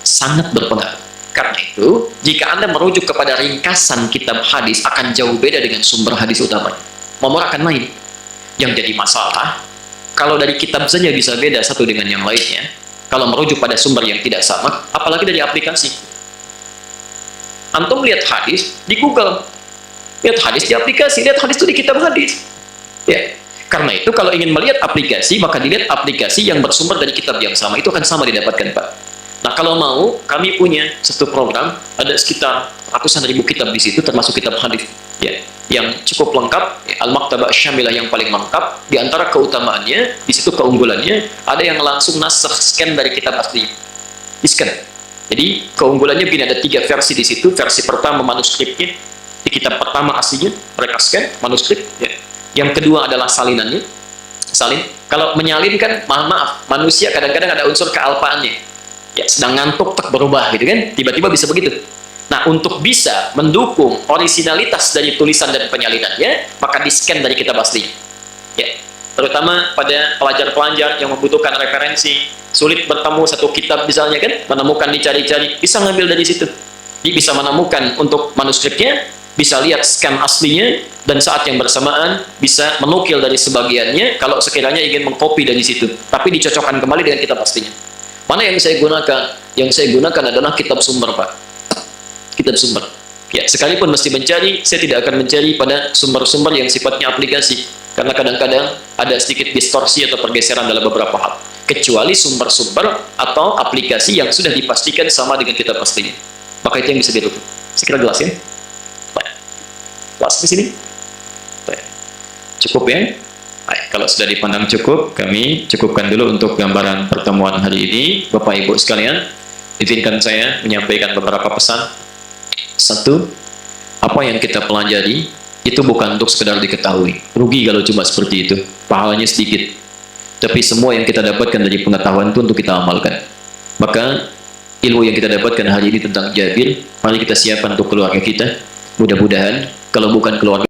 Sangat berpengaruh. Karena itu, jika Anda merujuk kepada ringkasan kitab hadis, akan jauh beda dengan sumber hadis utama. Nomor akan main. Yang jadi masalah, kalau dari kitab saja bisa beda satu dengan yang lainnya, kalau merujuk pada sumber yang tidak sama, apalagi dari aplikasi. Antum lihat hadis di Google, lihat hadis di aplikasi, lihat hadis itu di kitab hadis. Ya. Karena itu, kalau ingin melihat aplikasi, maka dilihat aplikasi yang bersumber dari kitab yang sama, itu akan sama didapatkan, Pak. Nah, kalau mau, kami punya satu program, ada sekitar ratusan ribu kitab di situ, termasuk kitab hadis, ya, yang cukup lengkap, ya, Al-Maktabah Syamilah yang paling lengkap. Di antara keutamaannya, di situ keunggulannya, ada yang langsung nasakh scan dari kitab asli, di scan. Jadi keunggulannya begini, ada 3 versi di situ. Versi pertama manuskripnya, di kitab pertama aslinya mereka scan manuskrip. Ya. Yang kedua adalah salinannya, salin. Kalau menyalin kan, maaf, manusia kadang-kadang ada unsur kealpaannya. Ya, sedang ngantuk tak berubah gitu kan, tiba-tiba bisa begitu. Nah, untuk bisa mendukung originalitas dari tulisan dan penyalinannya, maka di-scan dari kitab asli. Ya, terutama pada pelajar-pelajar yang membutuhkan referensi, sulit bertemu satu kitab misalnya kan, menemukan dicari-cari, bisa ngambil dari situ. Jadi bisa menemukan untuk manuskripnya, bisa lihat scan aslinya, dan saat yang bersamaan bisa menukil dari sebagiannya kalau sekiranya ingin mengcopy dari situ, tapi dicocokkan kembali dengan kitab aslinya. Mana yang saya gunakan? Yang saya gunakan adalah kitab sumber, Pak. Kitab sumber. Ya, sekalipun mesti mencari, saya tidak akan mencari pada sumber-sumber yang sifatnya aplikasi. Karena kadang-kadang ada sedikit distorsi atau pergeseran dalam beberapa hal. Kecuali sumber-sumber atau aplikasi yang sudah dipastikan sama dengan kitab aslinya. Maka itu yang bisa dilakukan. Sekira jelas ya? Baik. Jelas di sini? Baik. Cukup ya? Baik, kalau sudah dipandang cukup, kami cukupkan dulu untuk gambaran pertemuan hari ini. Bapak Ibu sekalian, izinkan saya menyampaikan beberapa pesan. Satu, apa yang kita pelajari itu bukan untuk sekedar diketahui. Rugi kalau cuma seperti itu, pahalanya sedikit. Tapi semua yang kita dapatkan dari pengetahuan itu untuk kita amalkan. Maka ilmu yang kita dapatkan hari ini tentang Jabir, mari kita siapkan untuk keluarga kita. Mudah-mudahan kalau bukan keluarga